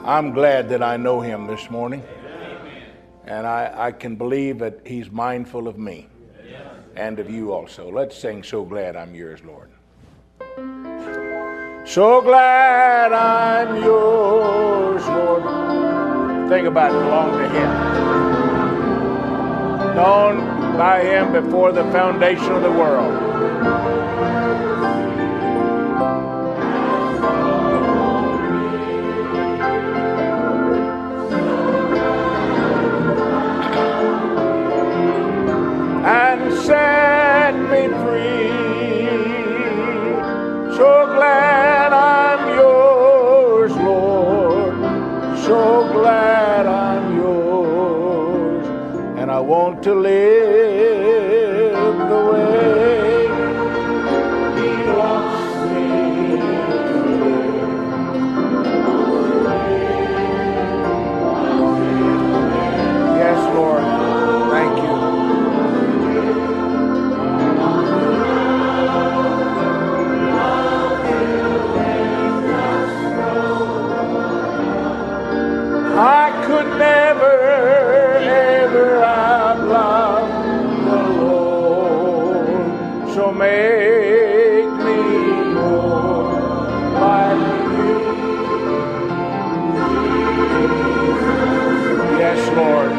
I'm glad that I know him this morning. And I can believe that he's mindful of me and of you also. Let's sing So Glad I'm Yours, Lord. So glad I'm yours, Lord. Think about it, belong to him. Known by him before the foundation of the world. And set me free. So glad I'm yours, Lord. So glad I'm yours. And I want to live the way he wants me to live. Yes, Lord. Thank you. I could never, ever outlove the Lord. So make me more like you. Yes, Lord.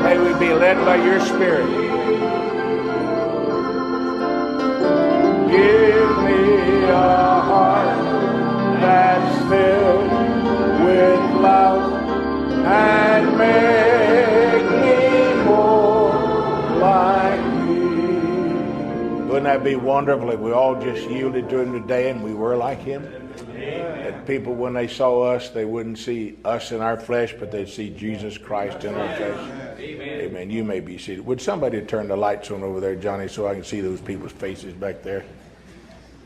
May we be led by your Spirit. Give me a heart that's filled with love and make me more like you. Wouldn't that be wonderful if we all just yielded to him today and we were like him? That people, when they saw us, they wouldn't see us in our flesh, but they'd see Jesus Christ in our flesh. Amen. You may be seated. Would somebody turn the lights on over there, Johnny, so I can see those people's faces back there?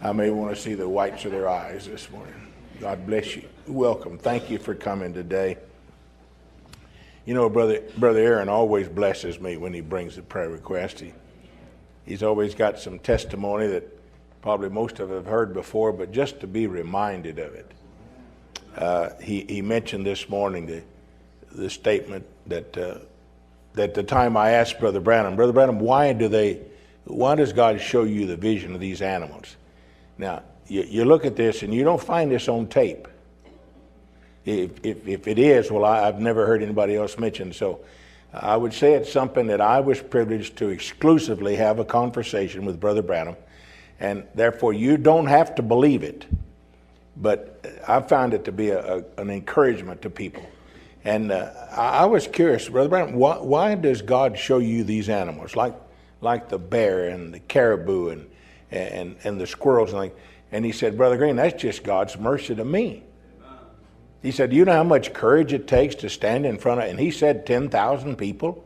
I may want to see the whites of their eyes this morning. God bless you. Welcome. Thank you for coming today. You know, Brother Aaron always blesses me when he brings a prayer request. He's always got some testimony that probably most of us have heard before, but just to be reminded of it. He mentioned this morning the statement that the time I asked Brother Branham, why does God show you the vision of these animals? Now, you look at this and you don't find this on tape. If it is, well, I've never heard anybody else mention. So I would say it's something that I was privileged to exclusively have a conversation with Brother Branham. And therefore, you don't have to believe it. But I found it to be an encouragement to people. And I was curious, Brother Branham, why does God show you these animals, like the bear and the caribou and the squirrels and like? And he said, Brother Green, that's just God's mercy to me. He said, you know how much courage it takes to stand in front of, and he said 10,000 people,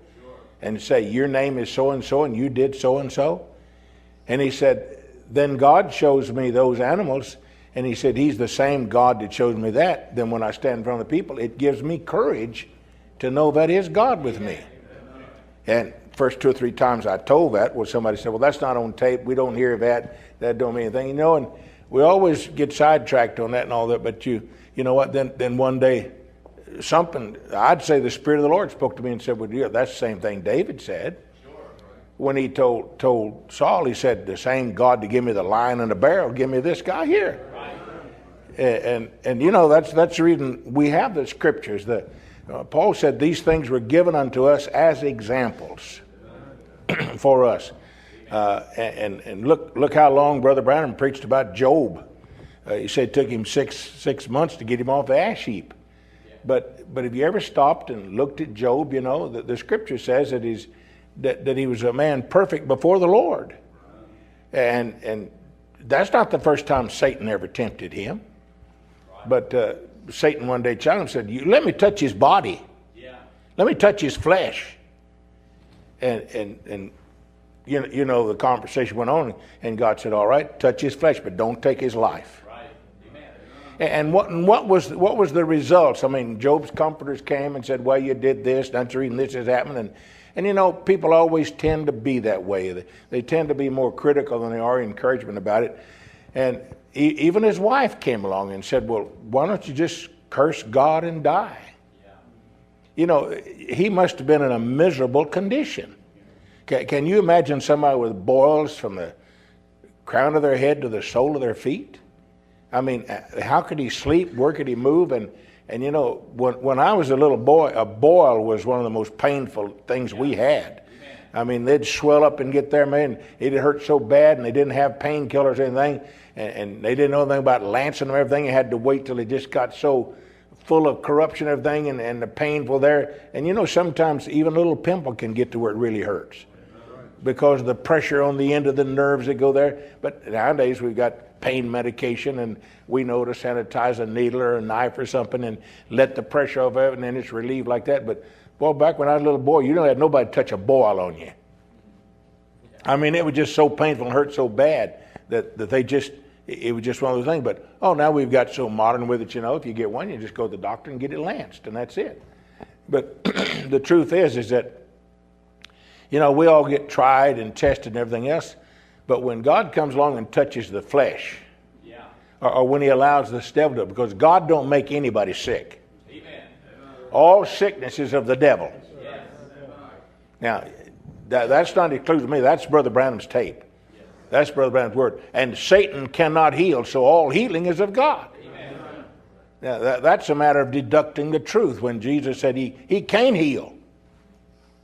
and say, your name is so-and-so, and you did so-and-so. And he said, then God shows me those animals, and he said, he's the same God that shows me that. Then when I stand in front of the people, it gives me courage to know that is God with me. And first 2 or 3 times I told that, well, somebody said, well, that's not on tape. We don't hear that. That don't mean anything. You know, and we always get sidetracked on that and all that. But you know what? Then one day, I'd say the Spirit of the Lord spoke to me and said, well, yeah, that's the same thing David said. When he told Saul, he said, the same God to give me the lion and the bear will give me this guy here. And you know, that's the reason we have the scriptures. Paul said these things were given unto us as examples for us. And look how long Brother Branham preached about Job. He said it took him six months to get him off the ash heap. But have you ever stopped and looked at Job? You know, the scripture says that he was a man perfect before the Lord. And that's not the first time Satan ever tempted him. But Satan one day challenged him and said, let me touch his body. Let me touch his flesh. And you know, the conversation went on, and God said, all right, touch his flesh, but don't take his life. And what was the results? I mean, Job's comforters came and said, well, you did this, that's the reason this has happened. And you know, people always tend to be that way. They tend to be more critical than they are encouragement about it. And even his wife came along and said, well, why don't you just curse God and die. You know, he must have been in a miserable condition. Can you imagine somebody with boils from the crown of their head to the sole of their feet? I mean, how could he sleep? Where could he move? And you know, when I was a little boy, a boil was one of the most painful things we had. I mean, they'd swell up and get there, man. It hurt so bad, and they didn't have painkillers or anything, and they didn't know anything about lancing and everything. You had to wait till it just got so full of corruption and everything, and the painful there. And you know, sometimes even a little pimple can get to where it really hurts because of the pressure on the end of the nerves that go there. But nowadays we've got pain medication, and we know to sanitize a needle or a knife or something and let the pressure off of it, and then it's relieved like that. But well, back when I was a little boy, you don't have nobody touch a boil on you. I mean, it was just so painful and hurt so bad that they just, it was just one of those things. But, oh, now we've got so modern with it, you know, if you get one, you just go to the doctor and get it lanced, and that's it. But the truth is that, you know, we all get tried and tested and everything else, but when God comes along and touches the flesh, or when he allows the devil to, because God don't make anybody sick. Amen. All sickness is of the devil. Yes. Now, that's not included me. That's Brother Branham's tape. Yes. That's Brother Branham's word. And Satan cannot heal, so all healing is of God. Amen. Now, that's a matter of deducting the truth when Jesus said he can't heal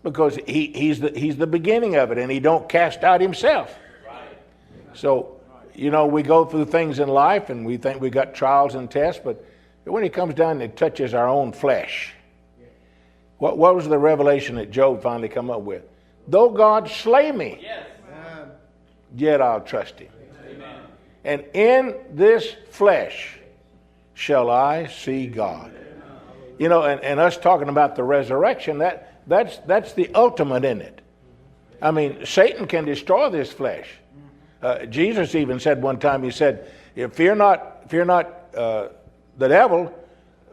because he's the beginning of it, and he don't cast out himself. Right. So, you know, we go through things in life and we think we got trials and tests, but when he comes down and it touches our own flesh, what was the revelation that Job finally come up with? Though God slay me, yes, yet I'll trust him. Amen. And in this flesh shall I see God. You know, and us talking about the resurrection, that's the ultimate in it. I mean, Satan can destroy this flesh. Jesus even said one time, he said, fear not the devil,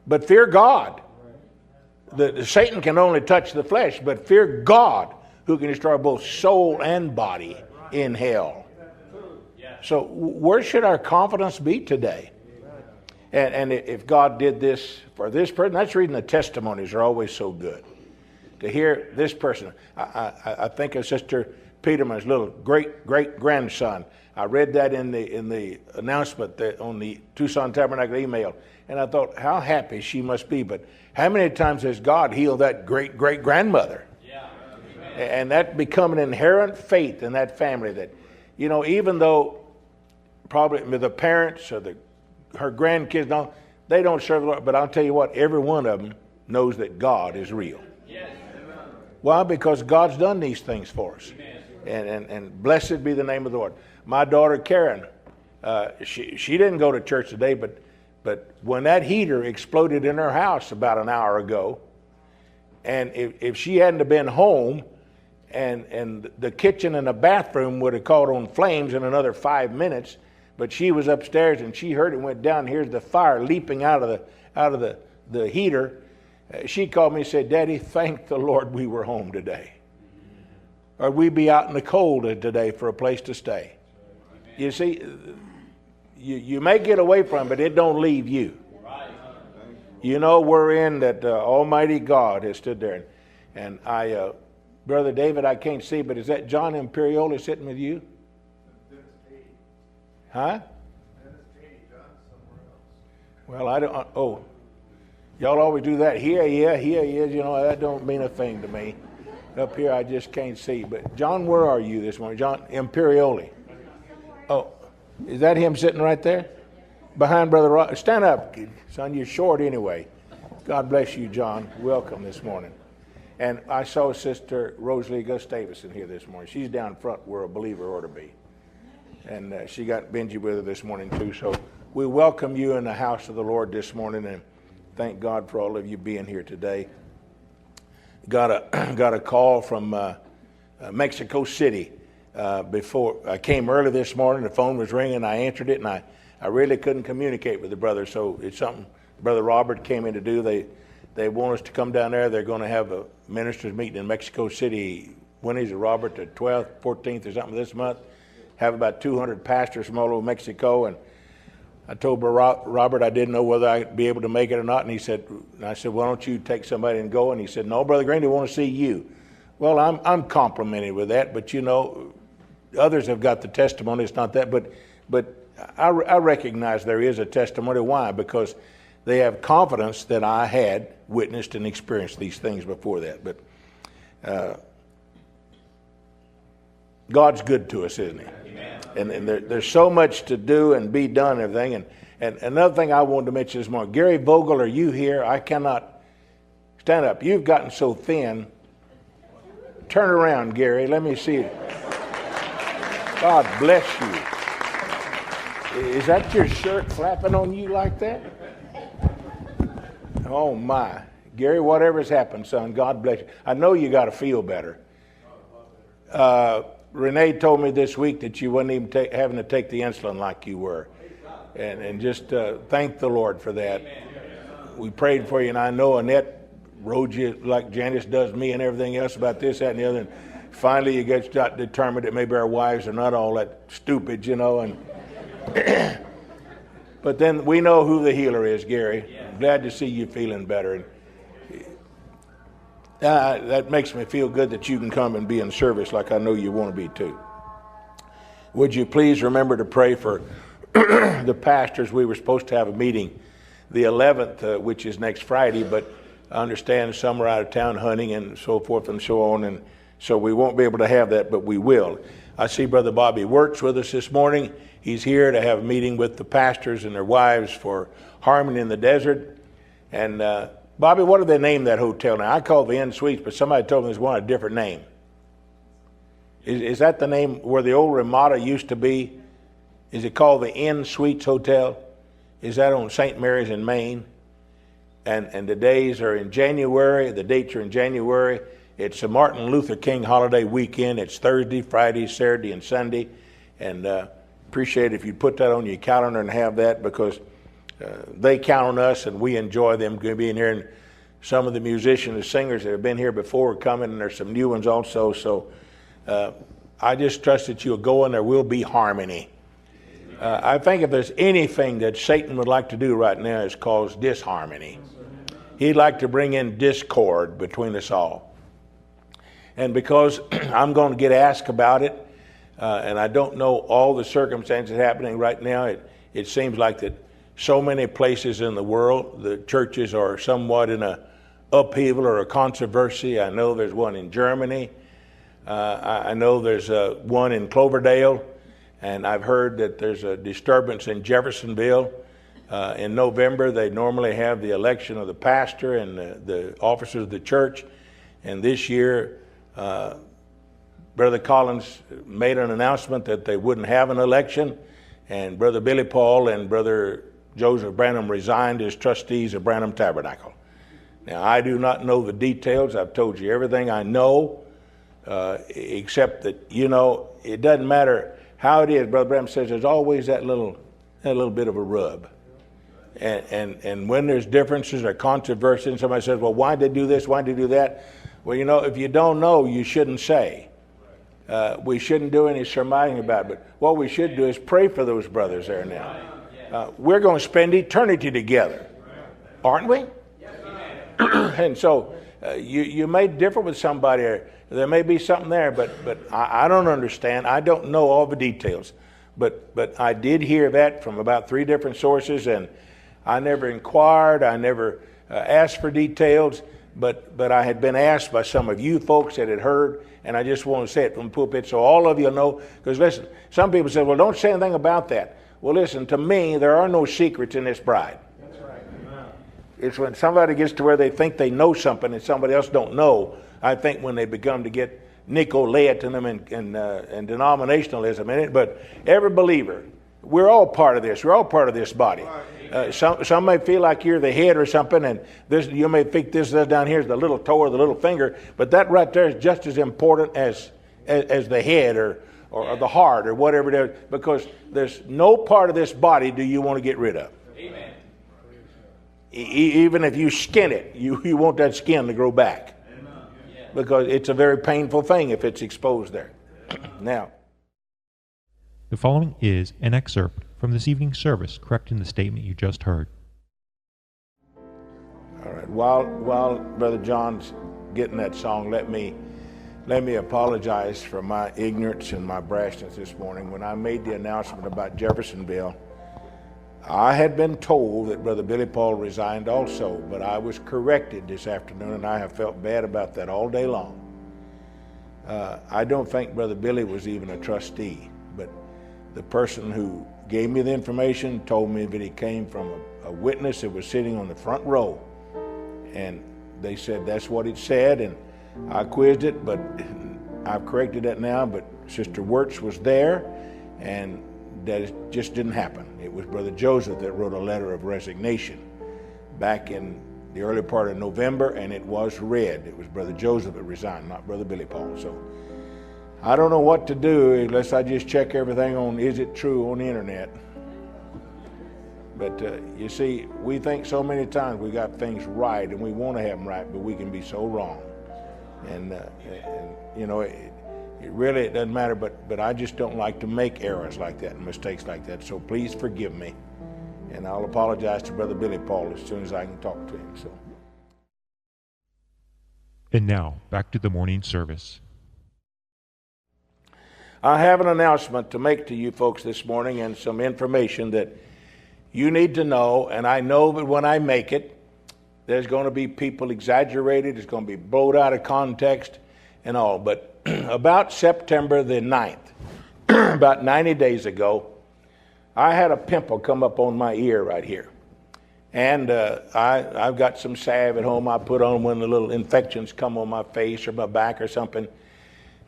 but fear God. Satan can only touch the flesh, but fear God, who can destroy both soul and body in hell. So where should our confidence be today? And if God did this for this person, that's reading the testimonies are always so good. To hear this person, I think of Sister Peterman's little great-great-grandson. I read that in the announcement on the Tucson Tabernacle email, and I thought how happy she must be. But how many times has God healed that great-great-grandmother? Yeah. And that become an inherent faith in that family that, you know, even though probably the parents or her grandkids, they don't serve the Lord, but I'll tell you what, every one of them knows that God is real. Yes. Why? Because God's done these things for us. And blessed be the name of the Lord. My daughter Karen, she didn't go to church today, but when that heater exploded in her house about an hour ago, and if she hadn't have been home, and the kitchen and the bathroom would have caught on flames in another 5 minutes, but she was upstairs and she heard it went down. Here's the fire leaping out of the heater. She called me and said, "Daddy, thank the Lord we were home today. Or we'd be out in the cold today for a place to stay." You see, you may get away from it, but it don't leave you. You know we're in that Almighty God has stood there. And I, Brother David, I can't see, but is that John Imperioli sitting with you? Huh? Well, I don't, oh, y'all always do that. Here he is, you know, that don't mean a thing to me. Up here, I just can't see. But John, where are you this morning? John Imperioli. Oh, is that him sitting right there? Behind Brother Rob. Stand up, son. You're short anyway. God bless you, John. Welcome this morning. And I saw Sister Rosalie Gustavus in here this morning. She's down front where a believer ought to be. And she got Benji with her this morning, too. So we welcome you in the house of the Lord this morning, and thank God for all of you being here today. Got a call from Mexico City before I came early this morning. The phone was ringing. I answered it, and I really couldn't communicate with the brother. So it's something Brother Robert came in to do. They want us to come down there. They're going to have a ministers meeting in Mexico City. When is it, Robert? The 12th, 14th, or something this month. Have about 200 pastors from all over Mexico, and I told Robert I didn't know whether I'd be able to make it or not, and I said, why don't you take somebody and go? And he said, no, Brother Green, they want to see you. Well, I'm complimented with that, but others have got the testimony. It's not that, but I recognize there is a testimony. Why? Because they have confidence that I had witnessed and experienced these things before that. But God's good to us, isn't he? And there's so much to do and be done and everything. And another thing I wanted to mention this morning, Gary Vogel, are you here? I cannot stand up. You've gotten so thin. Turn around, Gary. Let me see it. God bless you. Is that your shirt flapping on you like that? Oh, my. Gary, whatever's happened, son, God bless you. I know you got to feel better. Renee told me this week that you wasn't even having to take the insulin like you were. And just thank the Lord for that. We prayed for you, and I know Annette rode you like Janice does me and everything else about this, that, and the other. And finally, you get determined that maybe our wives are not all that stupid, And but then we know who the healer is, Gary. I'm glad to see you feeling better. And that makes me feel good that you can come and be in service like I know you want to be too. Would you please remember to pray for the pastors? We were supposed to have a meeting the 11th, which is next Friday, but I understand some are out of town hunting and so forth and so on, and so we won't be able to have that, but we will. I see Brother Bobby Wirtz with us this morning. He's here to have a meeting with the pastors and their wives for Harmony in the Desert. And Bobby, what do they name that hotel now? I call it the Inn Suites, but somebody told me there's one a different name. Is that the name where the old Ramada used to be? Is it called the Inn Suites Hotel? Is that on St. Mary's in Maine? And the days are in January. The dates are in January. It's a Martin Luther King holiday weekend. It's Thursday, Friday, Saturday, and Sunday. And appreciate if you put that on your calendar and have that, because they count on us, and we enjoy them being here. And some of the musicians and singers that have been here before are coming, and there's some new ones also. So I just trust that you'll go, and there will be harmony. I think if there's anything that Satan would like to do right now, is cause disharmony. He'd like to bring in discord between us all. And because I'm going to get asked about it, and I don't know all the circumstances happening right now, it seems like that so many places in the world, the churches are somewhat in a upheaval or a controversy. I know there's one in Germany. I know there's one in Cloverdale. And I've heard that there's a disturbance in Jeffersonville. In November, they normally have the election of the pastor and the officers of the church. And this year, Brother Collins made an announcement that they wouldn't have an election. And Brother Billy Paul and Brother Joseph Branham resigned as trustees of Branham Tabernacle. Now, I do not know the details. I've told you everything I know, except that, it doesn't matter how it is. Brother Branham says there's always that little bit of a rub. And when there's differences or controversy, and somebody says, well, why did they do this? Why did they do that? Well, if you don't know, you shouldn't say. We shouldn't do any surmising about it. But what we should do is pray for those brothers there now. We're going to spend eternity together, aren't we? And so you may differ with somebody. There may be something there, but I don't understand. I don't know all the details. But I did hear that from about 3 different sources, and I never inquired. I never asked for details. But I had been asked by some of you folks that had heard, and I just want to say it from the pulpit so all of you know. Because listen, some people say, well, don't say anything about that. Well, listen, to me, there are no secrets in this bride. That's right. It's when somebody gets to where they think they know something and somebody else don't know. I think when they become to get Nicolaitanism and denominationalism in it. But every believer, we're all part of this. We're all part of this body. Some may feel like you're the head or something, and this you may think this down here is the little toe or the little finger, but that right there is just as important as the head or the heart or whatever it is, because there's no part of this body do you want to get rid of. Amen. Even if you skin it, you want that skin to grow back. Amen. Because it's a very painful thing if it's exposed there. Now, the following is an excerpt from this evening's service correcting the statement you just heard. All right. While Brother John's getting that song, let me apologize for my ignorance and my brashness this morning. When I made the announcement about Jeffersonville, I had been told that Brother Billy Paul resigned also, but I was corrected this afternoon, and I have felt bad about that all day long. I don't think Brother Billy was even a trustee, but the person who gave me the information told me that he came from a witness that was sitting on the front row, and they said that's what it said, and I quizzed it, but I've corrected that now. But Sister Wirtz was there, and that just didn't happen. It was Brother Joseph that wrote a letter of resignation back in the early part of November, and it was read. It was Brother Joseph that resigned, not Brother Billy Paul. So I don't know what to do unless I just check everything on is it true on the internet. But you see, we think so many times we got things right, and we want to have them right, but we can be so wrong. And you know, it really doesn't matter, but I just don't like to make errors like that and mistakes like that. So please forgive me, and I'll apologize to Brother Billy Paul as soon as I can talk to him. So. And now, back to the morning service. I have an announcement to make to you folks this morning, and some information that you need to know, and I know that when I make it, there's going to be people exaggerated, it's going to be blown out of context and all. But about September the 9th, about 90 days ago, I had a pimple come up on my ear right here. And I've got some salve at home I put on when the little infections come on my face or my back or something.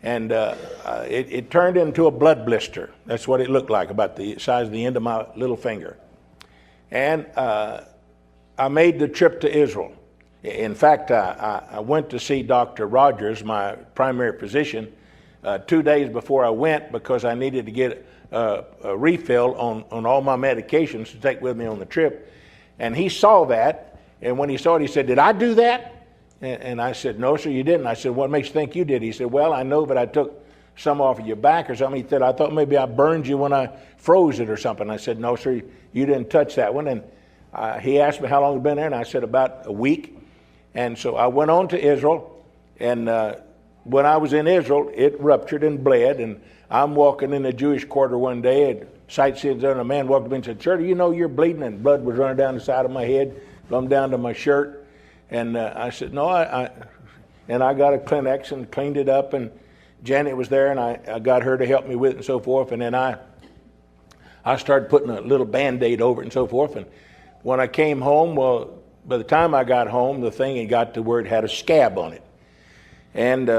And it turned into a blood blister. That's what it looked like, about the size of the end of my little finger. And I made the trip to Israel. In fact, I went to see Dr. Rogers, my primary physician, 2 days before I went, because I needed to get a refill on all my medications to take with me on the trip. And he saw that, and when he saw it, he said, "Did I do that?" And I said, "No, sir, you didn't." I said, "What makes you think you did?" He said, "Well, I know that I took some off of your back or something." He said, "I thought maybe I burned you when I froze it or something." I said, "No, sir, you didn't touch that one." And he asked me how long I'd been there, and I said about a week. And so I went on to Israel, and when I was in Israel, it ruptured and bled, and I'm walking in the Jewish quarter one day, and sightseeing there, and a man walked up and said, "Sir, do you know you're bleeding?" And blood was running down the side of my head, from down to my shirt. And I said, "No, and I got a Kleenex and cleaned it up, and Janet was there, and I got her to help me with it and so forth. And then I started putting a little Band-Aid over it and so forth. And when I came home, well, by the time I got home, the thing had got to where it had a scab on it. And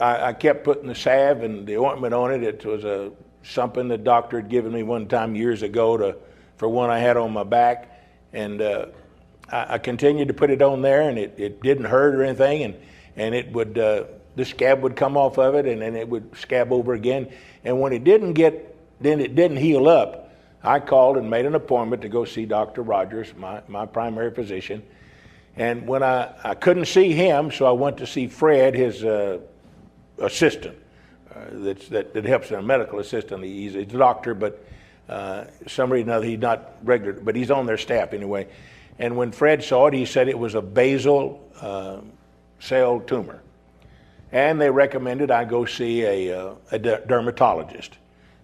I kept putting the salve and the ointment on it. It was something the doctor had given me one time years ago for one I had on my back. And I continued to put it on there, and it didn't hurt or anything. And it would, the scab would come off of it, and then it would scab over again. And when it didn't heal up, I called and made an appointment to go see Dr. Rogers, my primary physician. And when I couldn't see him, so I went to see Fred, his assistant, that helps him, a medical assistant. He's a doctor, but some reason or another, he's not regular, but he's on their staff anyway. And when Fred saw it, he said it was a basal cell tumor. And they recommended I go see a dermatologist.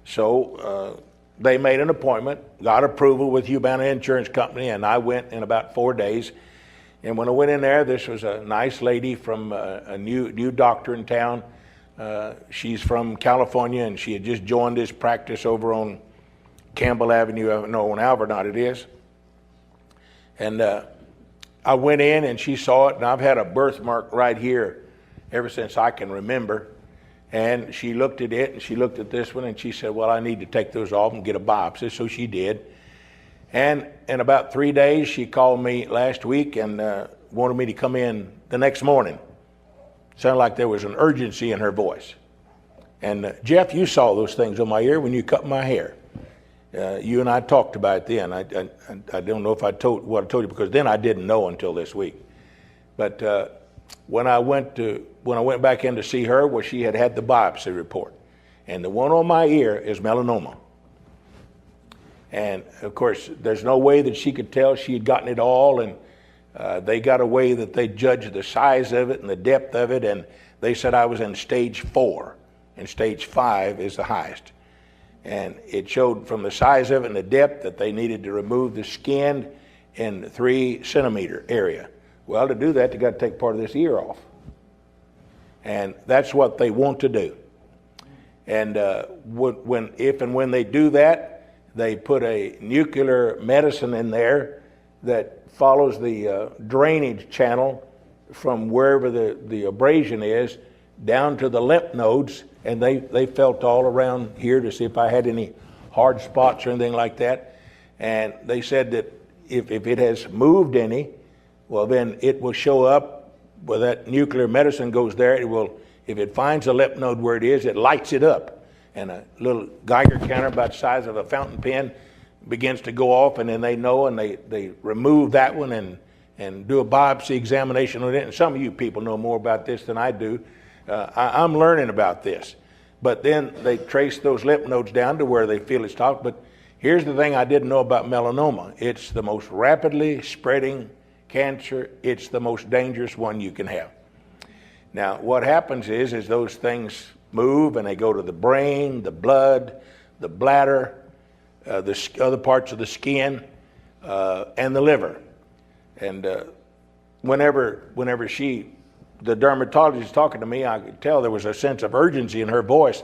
So they made an appointment, got approval with Humana Insurance Company, and I went in about 4 days. And when I went in there, this was a nice lady from a new doctor in town. She's from California, and she had just joined this practice over on Campbell Avenue, on Alvernot it is. And I went in, and she saw it, and I've had a birthmark right here ever since I can remember. And she looked at it, and she looked at this one, and she said, "Well, I need to take those off and get a biopsy." So she did. And in about 3 days, she called me last week and wanted me to come in the next morning. Sounded like there was an urgency in her voice. And Jeff, you saw those things on my ear when you cut my hair. You and I talked about it then. I don't know if I told what I told you, because then I didn't know until this week. But when I went back in to see her, well, she had the biopsy report, and the one on my ear is melanoma. And, of course, there's no way that she could tell she had gotten it all, and they got a way that they judged the size of it and the depth of it, and they said I was in stage 4, and stage 5 is the highest. And it showed from the size of it and the depth that they needed to remove the skin in 3 centimeter area. Well, to do that, they got to take part of this ear off. And that's what they want to do. And if and when they do that, they put a nuclear medicine in there that follows the drainage channel from wherever the abrasion is down to the lymph nodes, and they felt all around here to see if I had any hard spots or anything like that. And they said that if it has moved any, well, then it will show up where that nuclear medicine goes there. It will, if it finds a lymph node where it is, it lights it up. And a little Geiger counter about the size of a fountain pen begins to go off, and then they know, and they remove that one and do a biopsy examination on it. And some of you people know more about this than I do. I'm learning about this. But then they trace those lymph nodes down to where they feel it's toxic. But here's the thing I didn't know about melanoma. It's the most rapidly spreading cancer. It's the most dangerous one you can have. Now, what happens is those things move, and they go to the brain, the blood, the bladder, the other parts of the skin, and the liver. And whenever the dermatologist talking to me, I could tell there was a sense of urgency in her voice.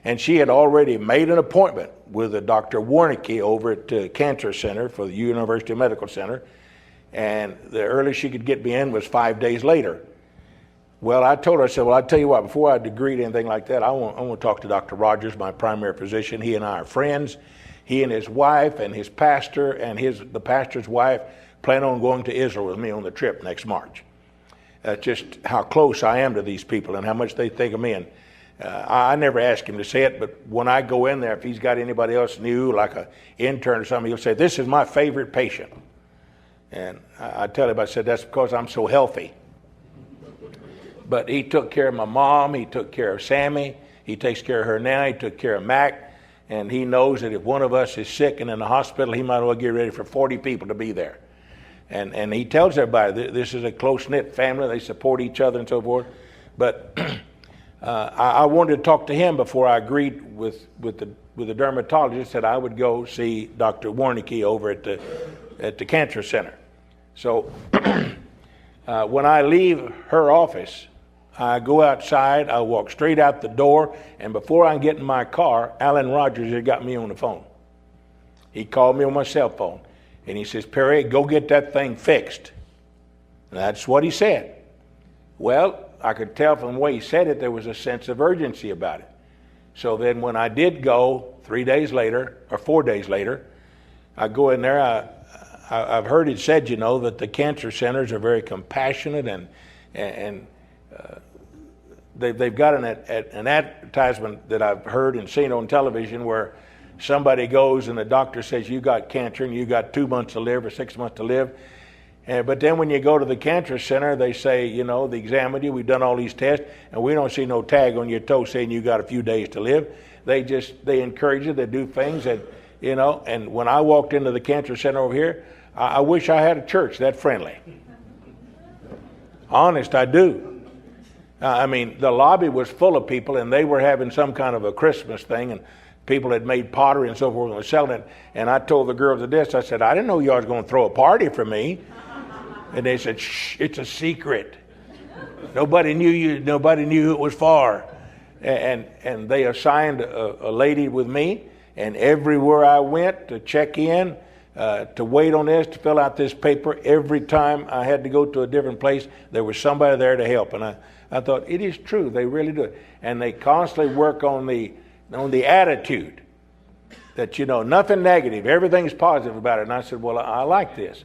And she had already made an appointment with a Dr. Warnicki over at the Cancer Center for the University Medical Center. And the earliest she could get me in was 5 days later. Well, I told her, I said, well, I'll tell you what, before I agree to anything like that, I want to talk to Dr. Rogers, my primary physician. He and I are friends. He and his wife and his pastor and the pastor's wife plan on going to Israel with me on the trip next March. That's just how close I am to these people and how much they think of me. And I never ask him to say it, but when I go in there, if he's got anybody else new, like an intern or something, he'll say, this is my favorite patient. And I tell him, I said, that's because I'm so healthy. But he took care of my mom. He took care of Sammy. He takes care of her now. He took care of Mac. And he knows that if one of us is sick and in the hospital, he might as well get ready for 40 people to be there. And he tells everybody, this is a close-knit family. They support each other and so forth. But I wanted to talk to him before I agreed with the dermatologist that I would go see Dr. Warnicki over at the Cancer Center. So when I leave her office, I go outside, I walk straight out the door, and before I get in my car, Alan Rogers had got me on the phone. He called me on my cell phone, and he says, Pearry, go get that thing fixed. And that's what he said. Well, I could tell from the way he said it, there was a sense of urgency about it. So then when I did go 3 days later, or 4 days later, I go in there, I've heard it said, that the cancer centers are very compassionate, and they've got an advertisement that I've heard and seen on television where somebody goes and the doctor says you got cancer and you got 2 months to live or 6 months to live. But then when you go to the cancer center, they say, they examined you, we've done all these tests, and we don't see no tag on your toe saying you got a few days to live. They encourage you to do things that, and when I walked into the cancer center over here, I wish I had a church that friendly. Honest, I do. The lobby was full of people, and they were having some kind of a Christmas thing, and people had made pottery and so forth and were selling it. And I told the girls at this, I said, I didn't know y'all was going to throw a party for me. And they said, shh, it's a secret. Nobody knew who it was for. And they assigned a lady with me, and everywhere I went to check in, to wait on this, to fill out this paper, every time I had to go to a different place, there was somebody there to help. And I thought, it is true, they really do it. And they constantly work on the attitude that, nothing negative, everything's positive about it. And I said, well, I like this.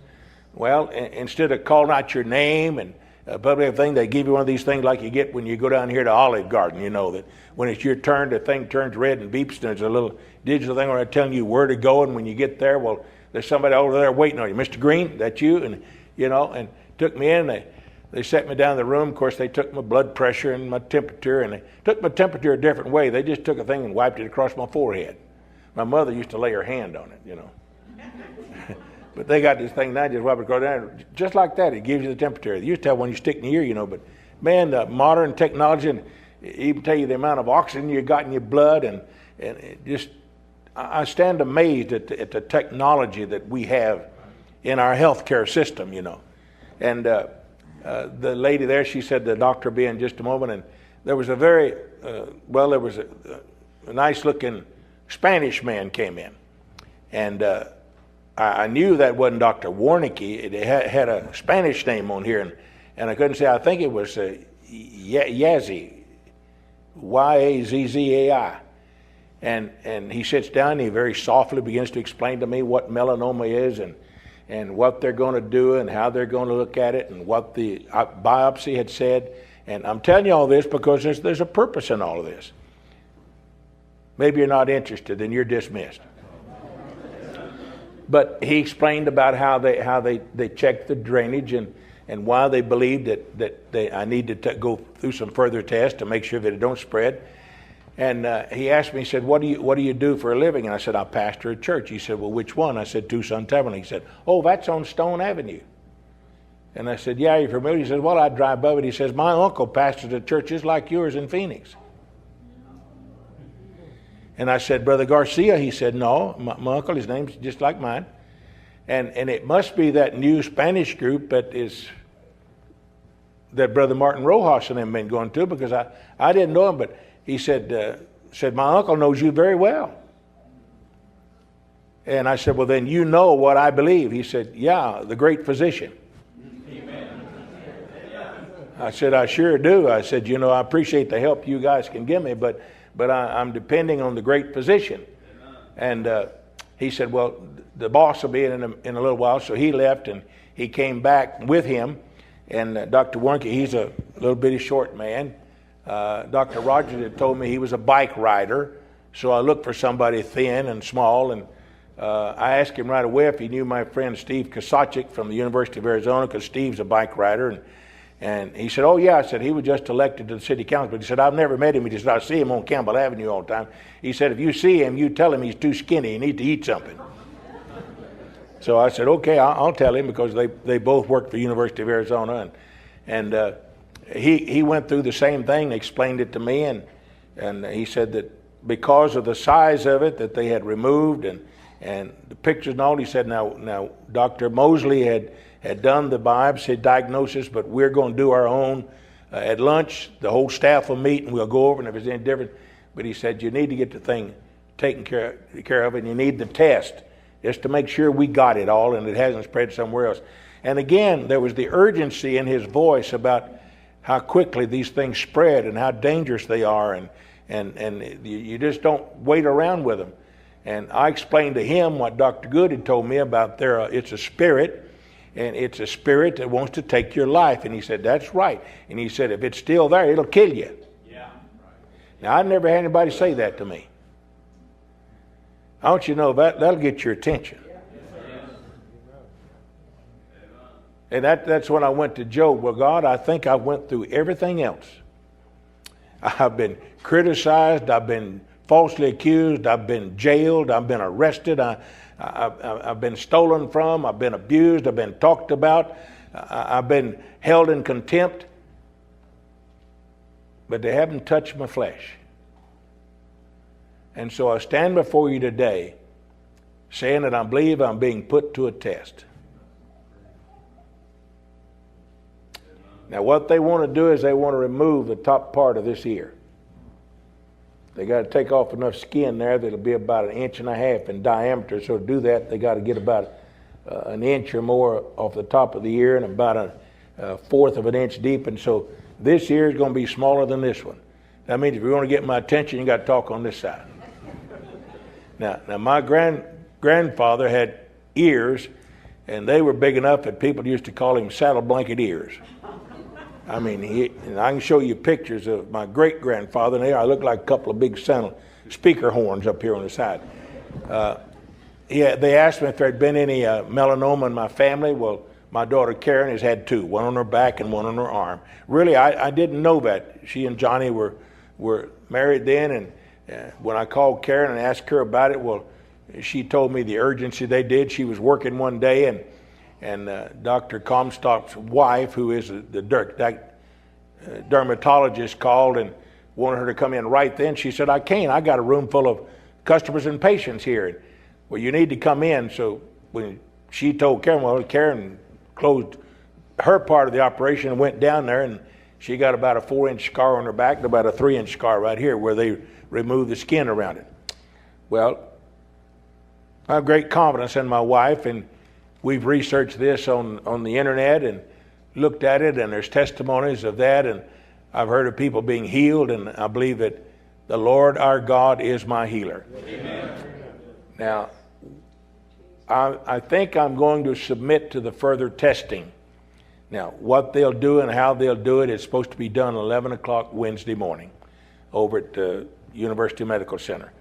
Well, instead of calling out your name and public thing, they give you one of these things like you get when you go down here to Olive Garden, that when it's your turn, the thing turns red and beeps, and there's a little digital thing where they're telling you where to go, and when you get there, well, there's somebody over there waiting on you. Mr. Green, that's you? And, and took me in, they set me down in the room. Of course, they took my blood pressure and my temperature, and they took my temperature a different way. They just took a thing and wiped it across my forehead. My mother used to lay her hand on it, But they got this thing now, just rub it across down, just like that. It gives you the temperature. They used to have one you stick in your ear, but man, the modern technology, and it even tell you the amount of oxygen you got in your blood, and it just, I stand amazed at the technology that we have in our healthcare system, And the lady there, she said the doctor will be in just a moment, and there was a very, there was a nice-looking Spanish man came in, and I knew that wasn't Dr. Warnicki. It had a Spanish name on here, and I couldn't say. I think it was Yazzie, Yazzai. And he sits down and he very softly begins to explain to me what melanoma is and what they're going to do and how they're going to look at it and what the biopsy had said. And I'm telling you all this because there's a purpose in all of this. Maybe you're not interested, then you're dismissed. But he explained about how they checked the drainage and why they believed that I need to go through some further tests to make sure that it don't spread. And he asked me, he said, what do you do for a living? And I said, I pastor a church. He said, well, which one? I said, Tucson Tabernacle. He said, oh, that's on Stone Avenue. And I said, yeah, you're familiar? He said, well, I drive above it. He says, my uncle pastors a church just like yours in Phoenix. And I said, Brother Garcia? He said, no, my uncle, his name's just like mine. And it must be that new Spanish group that Brother Martin Rojas and them been going to, because I didn't know him, but he said, my uncle knows you very well. And I said, well, then you know what I believe. He said, yeah, the great physician. Amen. I said, I sure do. I said, I appreciate the help you guys can give me, but I'm depending on the great physician. And he said, well, the boss will be in a little while. So he left and he came back with him. And Dr. Warnke, he's a little bitty short man. Dr. Rogers had told me he was a bike rider. So I looked for somebody thin and small. And I asked him right away if he knew my friend Steve Kosachik from the University of Arizona, because Steve's a bike rider. And he said, oh, yeah. I said, he was just elected to the city council. But he said, I've never met him. He said, I see him on Campbell Avenue all the time. He said, if you see him, you tell him he's too skinny. He needs to eat something. So I said, okay, I'll tell him, because they both work for the University of Arizona. And he went through the same thing, explained it to me. And he said that because of the size of it that they had removed and the pictures and all, he said, now Dr. Mosley had done the biopsy diagnosis, but we're going to do our own at lunch. The whole staff will meet and we'll go over, and if it's any different. But he said, you need to get the thing taken care of, and you need the test just to make sure we got it all and it hasn't spread somewhere else. And again, there was the urgency in his voice about how quickly these things spread and how dangerous they are, and you just don't wait around with them. And I explained to him what Dr. Good had told me about it's a spirit. And it's a spirit that wants to take your life. And he said, that's right. And he said, if it's still there, it'll kill you. Yeah. Now, I've never had anybody say that to me. I want you to know that'll get your attention. And that's when I went to Job. Well, God, I think I went through everything else. I've been criticized. I've been falsely accused. I've been jailed. I've been arrested. I've been stolen from, I've been abused, I've been talked about, I've been held in contempt, but they haven't touched my flesh. And so I stand before you today saying that I believe I'm being put to a test. Now what they want to do is they want to remove the top part of this ear. They got to take off enough skin there that'll be about 1.5 inches in diameter. So to do that, they got to get about an inch or more off the top of the ear and about a fourth of an inch deep. And so this ear is going to be smaller than this one. That means if you want to get my attention, you got to talk on this side. Now my grandfather had ears, and they were big enough that people used to call him saddle blanket ears. I mean, and I can show you pictures of my great-grandfather, and I look like a couple of big speaker horns up here on the side. They asked me if there had been any melanoma in my family. Well, my daughter Karen has had 2, one on her back and one on her arm. Really, I didn't know that. She and Johnny were married then, and when I called Karen and asked her about it, well, she told me the urgency they did. She was working one day, and Dr. Comstock's wife, who is the dermatologist, called and wanted her to come in right then. She said, I can't. I got a room full of customers and patients here. Well, you need to come in. So when she told Karen, well, Karen closed her part of the operation and went down there, and she got about a 4-inch scar on her back and about a 3-inch scar right here where they removed the skin around it. Well, I have great confidence in my wife, and we've researched this on the internet and looked at it, and there's testimonies of that, and I've heard of people being healed, and I believe that the Lord our God is my healer. Amen. Now, I think I'm going to submit to the further testing. Now, what they'll do and how they'll do it is supposed to be done 11 o'clock Wednesday morning over at the University Medical Center.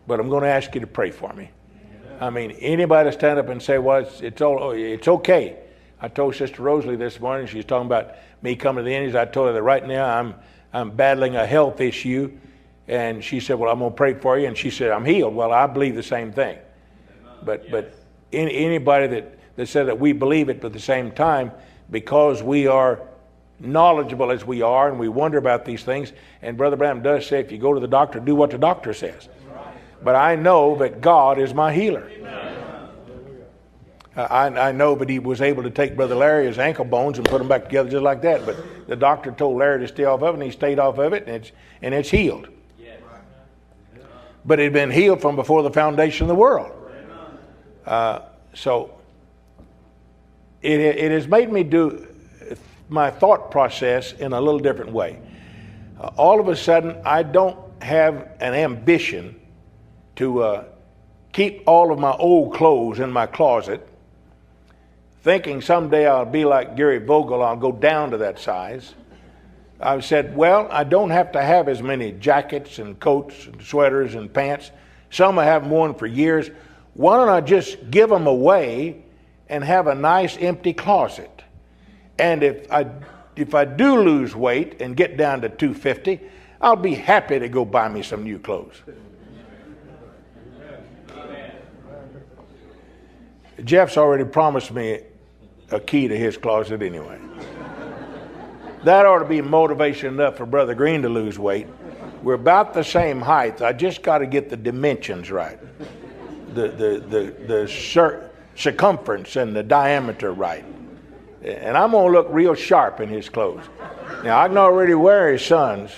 But I'm going to ask you to pray for me. I mean, anybody stand up and say, well, it's okay. I told Sister Rosalie this morning, she was talking about me coming to the Indians. I told her that right now I'm battling a health issue. And she said, well, I'm going to pray for you. And she said, I'm healed. Well, I believe the same thing. But anybody that said that we believe it, but at the same time, because we are knowledgeable as we are and we wonder about these things, and Brother Branham does say, if you go to the doctor, do what the doctor says. But I know that God is my healer. I know that he was able to take Brother Larry, his ankle bones, and put them back together just like that. But the doctor told Larry to stay off of it, and he stayed off of it, and it's healed. But it had been healed from before the foundation of the world. So it has made me do my thought process in a little different way. All of a sudden, I don't have an ambition to keep all of my old clothes in my closet, thinking someday I'll be like Gary Vogel, I'll go down to that size. I've said, well, I don't have to have as many jackets and coats and sweaters and pants. Some I haven't worn for years. Why don't I just give them away and have a nice empty closet? And if I do lose weight and get down to 250, I'll be happy to go buy me some new clothes. Jeff's already promised me a key to his closet anyway. That ought to be motivation enough for Brother Green to lose weight. We're about the same height. I just got to get the dimensions right. The circumference and the diameter right. And I'm going to look real sharp in his clothes. Now, I can already wear his son's.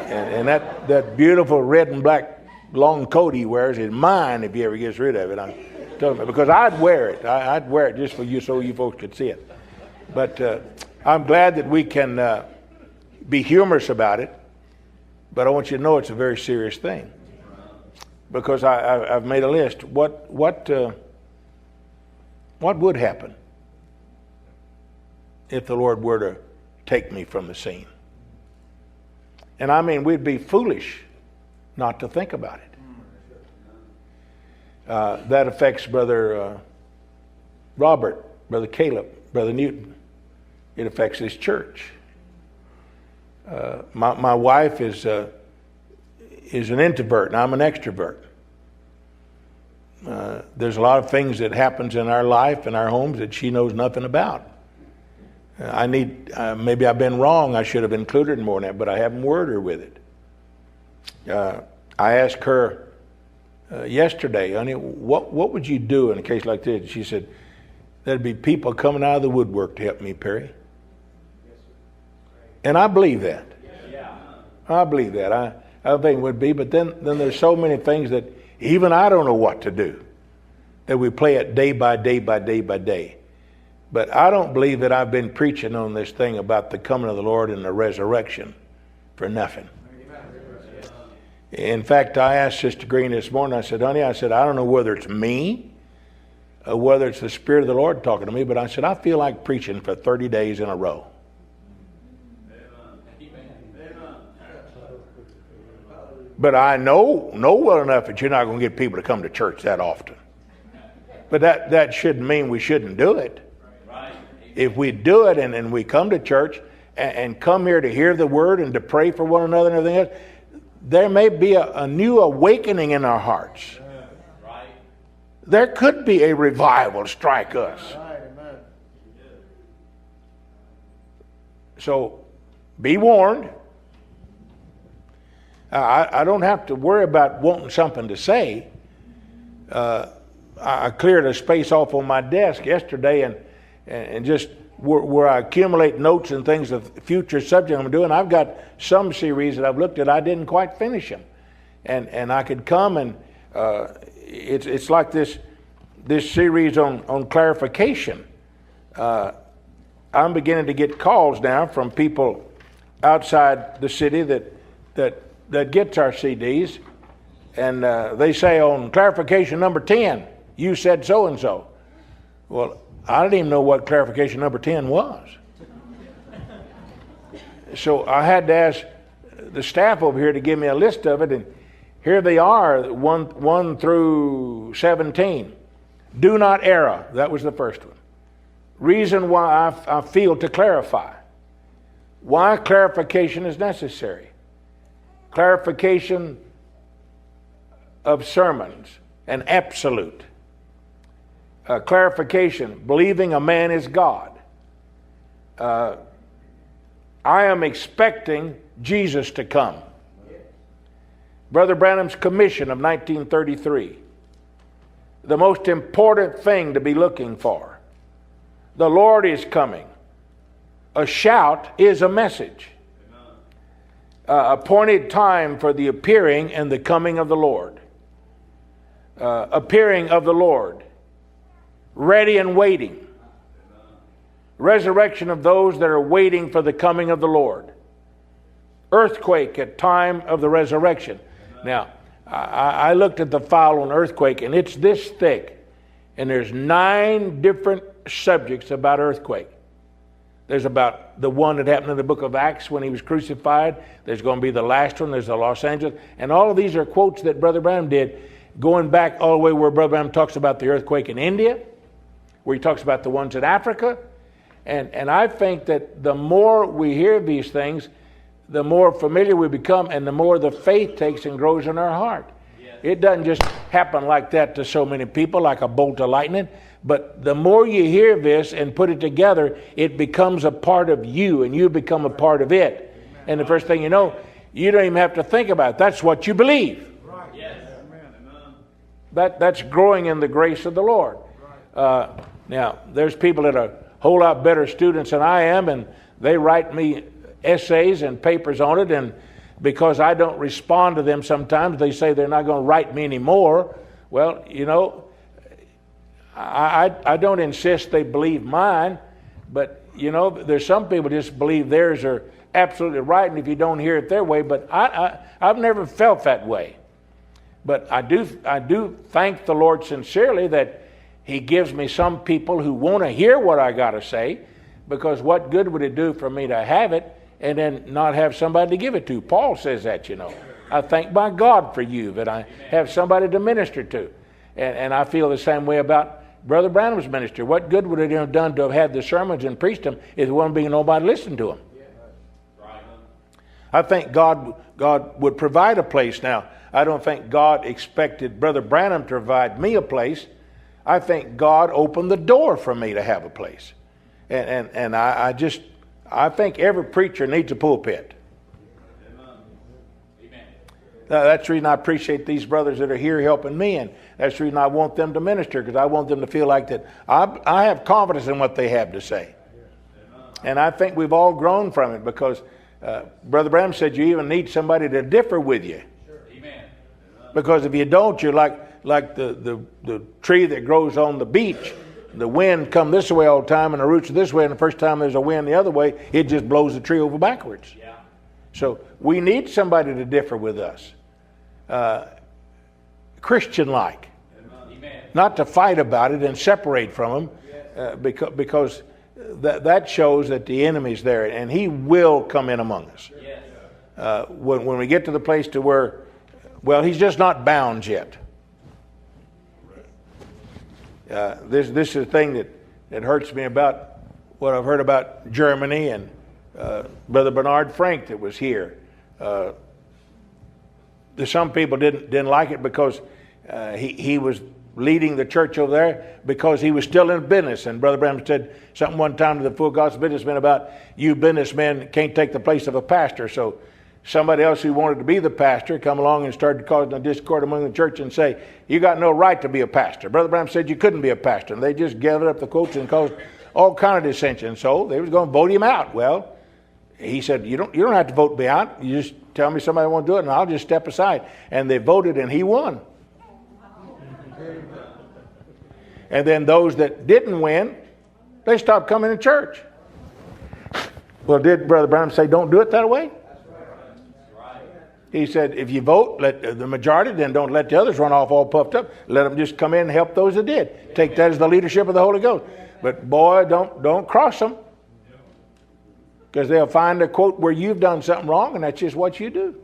And that beautiful red and black long coat he wears is mine if he ever gets rid of it. I'm telling you, because I'd wear it. I'd wear it just for you so you folks could see it. But I'm glad that we can be humorous about it. But I want you to know it's a very serious thing. Because I've made a list. What would happen if the Lord were to take me from the scene? And I mean, we'd be foolish not to think about it. That affects Brother Robert, Brother Caleb, Brother Newton. It affects this church. My wife is an introvert, and I'm an extrovert. There's a lot of things that happens in our life and our homes that she knows nothing about. Maybe I've been wrong. I should have included more than that, but I haven't worded her with it. I asked her yesterday, honey, what would you do in a case like this? She said, there'd be people coming out of the woodwork to help me, Pearry. And I believe that. I believe that. I think it would be, but then there's so many things that even I don't know what to do, that we play it day by day by day by day. But I don't believe that I've been preaching on this thing about the coming of the Lord and the resurrection for nothing. In fact, I asked Sister Green this morning, I said, honey, I don't know whether it's me or whether it's the Spirit of the Lord talking to me, but I said, I feel like preaching for 30 days in a row. But I know well enough that you're not going to get people to come to church that often. But that shouldn't mean we shouldn't do it. If we do it and we come to church and come here to hear the word and to pray for one another and everything else, there may be a new awakening in our hearts. there could be a revival strike us. So be warned. I don't have to worry about wanting something to say. I cleared a space off on my desk yesterday and just where I accumulate notes and things of future subject I'm doing. I've got some series that I've looked at. I didn't quite finish them. And I could come and it's like this series on clarification. I'm beginning to get calls now from people outside the city that gets our CDs, and they say on clarification number 10, you said so and so. Well, I didn't even know what clarification number 10 was. So I had to ask the staff over here to give me a list of it, and here they are, 1 through 17. Do not err. That was the first one. Reason why I feel to clarify. Why clarification is necessary. Clarification of sermons, an absolute. Clarification, believing a man is God. I am expecting Jesus to come. Brother Branham's commission of 1933. The most important thing to be looking for. The Lord is coming. A shout is a message. Appointed time for the appearing and the coming of the Lord. Appearing of the Lord. Ready and waiting. Resurrection of those that are waiting for the coming of the Lord. Earthquake at time of the resurrection. Now, I looked at the file on earthquake, and it's this thick. And there's 9 different subjects about earthquake. There's about the one that happened in the book of Acts when he was crucified. There's going to be the last one. There's the Los Angeles. And all of these are quotes that Brother Branham did, going back all the way where Brother Branham talks about the earthquake in India, where he talks about the ones in Africa. And I think that the more we hear these things, the more familiar we become, and the more the faith takes and grows in our heart. Yes. It doesn't just happen like that to so many people, like a bolt of lightning. But the more you hear this and put it together, it becomes a part of you, and you become a part of it. Amen. And the first thing you know, you don't even have to think about it. That's what you believe. Right. Yes. That's growing in the grace of the Lord. Right. Now, there's people that are a whole lot better students than I am, and they write me essays and papers on it, and because I don't respond to them sometimes, they say they're not going to write me anymore. Well, you know, I don't insist they believe mine, but you know, there's some people just believe theirs are absolutely right, and if you don't hear it their way, but I've never felt that way. But I do thank the Lord sincerely that He gives me some people who want to hear what I got to say, because what good would it do for me to have it and then not have somebody to give it to? Paul says that, you know. I thank my God for you that I have somebody to minister to. And I feel the same way about Brother Branham's ministry. What good would it have done to have had the sermons and preached them if there wouldn't be nobody listening to them? I think God would provide a place. Now, I don't think God expected Brother Branham to provide me a place. I think God opened the door for me to have a place. And I think every preacher needs a pulpit. That's the reason I appreciate these brothers that are here helping me, and that's the reason I want them to minister, because I want them to feel like that I have confidence in what they have to say. And I think we've all grown from it, because Brother Branham said you even need somebody to differ with you. Because if you don't, you're like the tree that grows on the beach. The wind come this way all the time, and the roots are this way, and the first time there's a wind the other way, it just blows the tree over backwards. Yeah. So we need somebody to differ with us. Christian-like. Amen. Not to fight about it and separate from them, because that shows that the enemy's there, and he will come in among us. Yes. When we get to the place to where, well, he's just not bound yet. This is the thing that hurts me about what I've heard about Germany and Brother Bernard Frank that was here. Some people didn't like it because he was leading the church over there because he was still in business. And Brother Branham said something one time to the full gospel businessmen about, you businessmen can't take the place of a pastor. So somebody else who wanted to be the pastor come along and started causing a discord among the church and say, you got no right to be a pastor. Brother Branham said you couldn't be a pastor. And they just gathered up the quotes and caused all kind of dissension. So they was going to vote him out. Well, he said, you don't have to vote me out. You just tell me somebody won't do it and I'll just step aside. And they voted and he won. And then those that didn't win, they stopped coming to church. Well, did Brother Branham say don't do it that way? He said, if you vote, let the majority, then don't let the others run off all puffed up. Let them just come in and help those that did. Take that as the leadership of the Holy Ghost. But boy, don't cross them. Because they'll find a quote where you've done something wrong, and that's just what you do.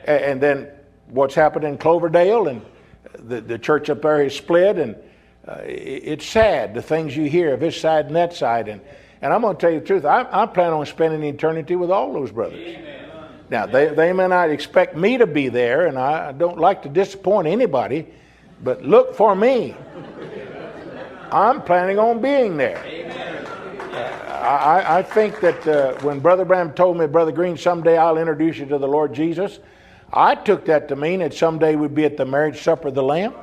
And then what's happened in Cloverdale, and the church up there is split, and it's sad, the things you hear of this side and that side. And I'm going to tell you the truth, I plan on spending eternity with all those brothers. Amen. Now, they may not expect me to be there, and I don't like to disappoint anybody, but look for me. I'm planning on being there. I think that when Brother Branham told me, Brother Green, someday I'll introduce you to the Lord Jesus, I took that to mean that someday we'd be at the marriage supper of the Lamb.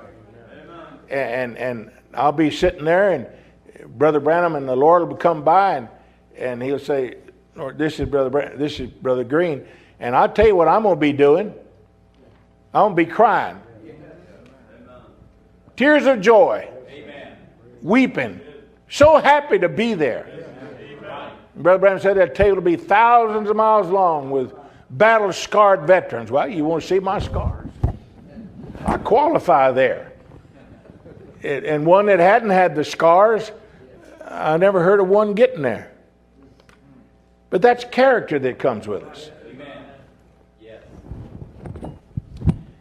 And I'll be sitting there, and Brother Branham and the Lord will come by, and he'll say, Lord, this is Brother Green. And I'll tell you what I'm going to be doing. I'm going to be crying. Tears of joy. Weeping. So happy to be there. Brother Branham said that table will be thousands of miles long with battle-scarred veterans. Well, you want to see my scars? I qualify there. And one that hadn't had the scars, I never heard of one getting there. But that's character that comes with us.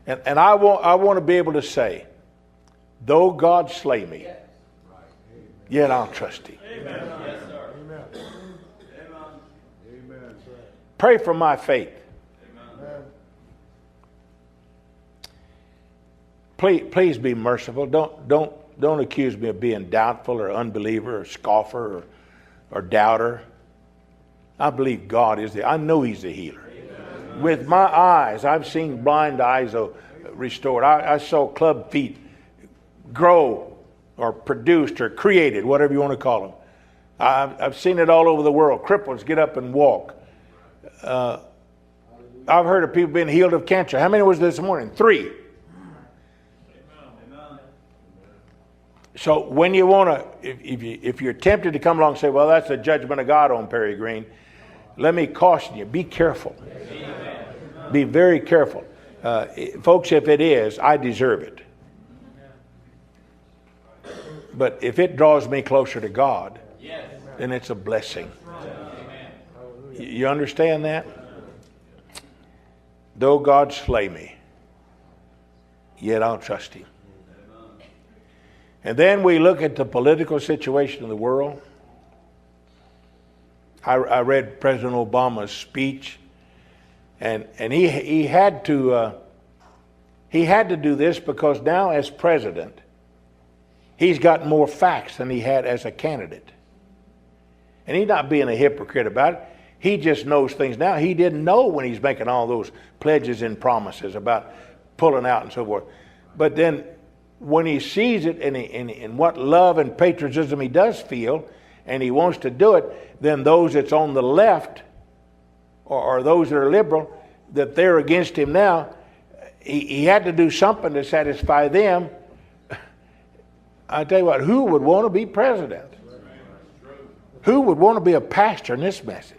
And I want to be able to say, though God slay me, yet I'll trust him. Amen. Yes, sir. Amen. Pray for my faith. Amen. Please be merciful. Don't accuse me of being doubtful or unbeliever or scoffer or doubter. I believe God is I know he's the healer. Amen. With my eyes, I've seen blind eyes restored. I saw club feet grow or produced or created, whatever you want to call them. I've seen it all over the world. Cripples get up and walk. I've heard of people being healed of cancer. How many was this morning? 3. So when you want to, if you're tempted to come along and say, well, that's the judgment of God on Pearry Green, let me caution you, be careful. Amen. Be very careful. Folks, if it is, I deserve it. But if it draws me closer to God, then it's a blessing. You understand that? Though God slay me, yet I'll trust him. And then we look at the political situation of the world. I read President Obama's speech, and he had to do this because now as president, he's got more facts than he had as a candidate. And he's not being a hypocrite about it. He just knows things now he didn't know when he's making all those pledges and promises about pulling out and so forth. But then when he sees it and what love and patriotism he does feel, and he wants to do it, then those that's on the left or those that are liberal, that they're against him now, he had to do something to satisfy them. I tell you what, who would want to be president? Who would want to be a pastor in this message?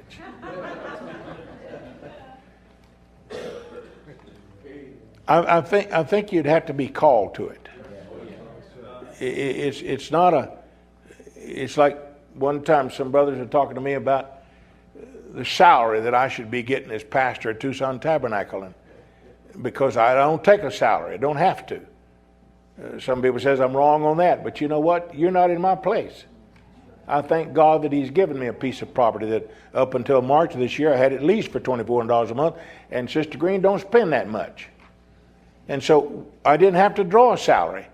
I think you'd have to be called to it. It's not it's like one time some brothers were talking to me about the salary that I should be getting as pastor at Tucson Tabernacle, and because I don't take a salary, I don't have to. Some people says I'm wrong on that, but you know what? You're not in my place. I thank God that he's given me a piece of property that up until March of this year I had at least for $2,400 a month, and Sister Green don't spend that much. And so I didn't have to draw a salary.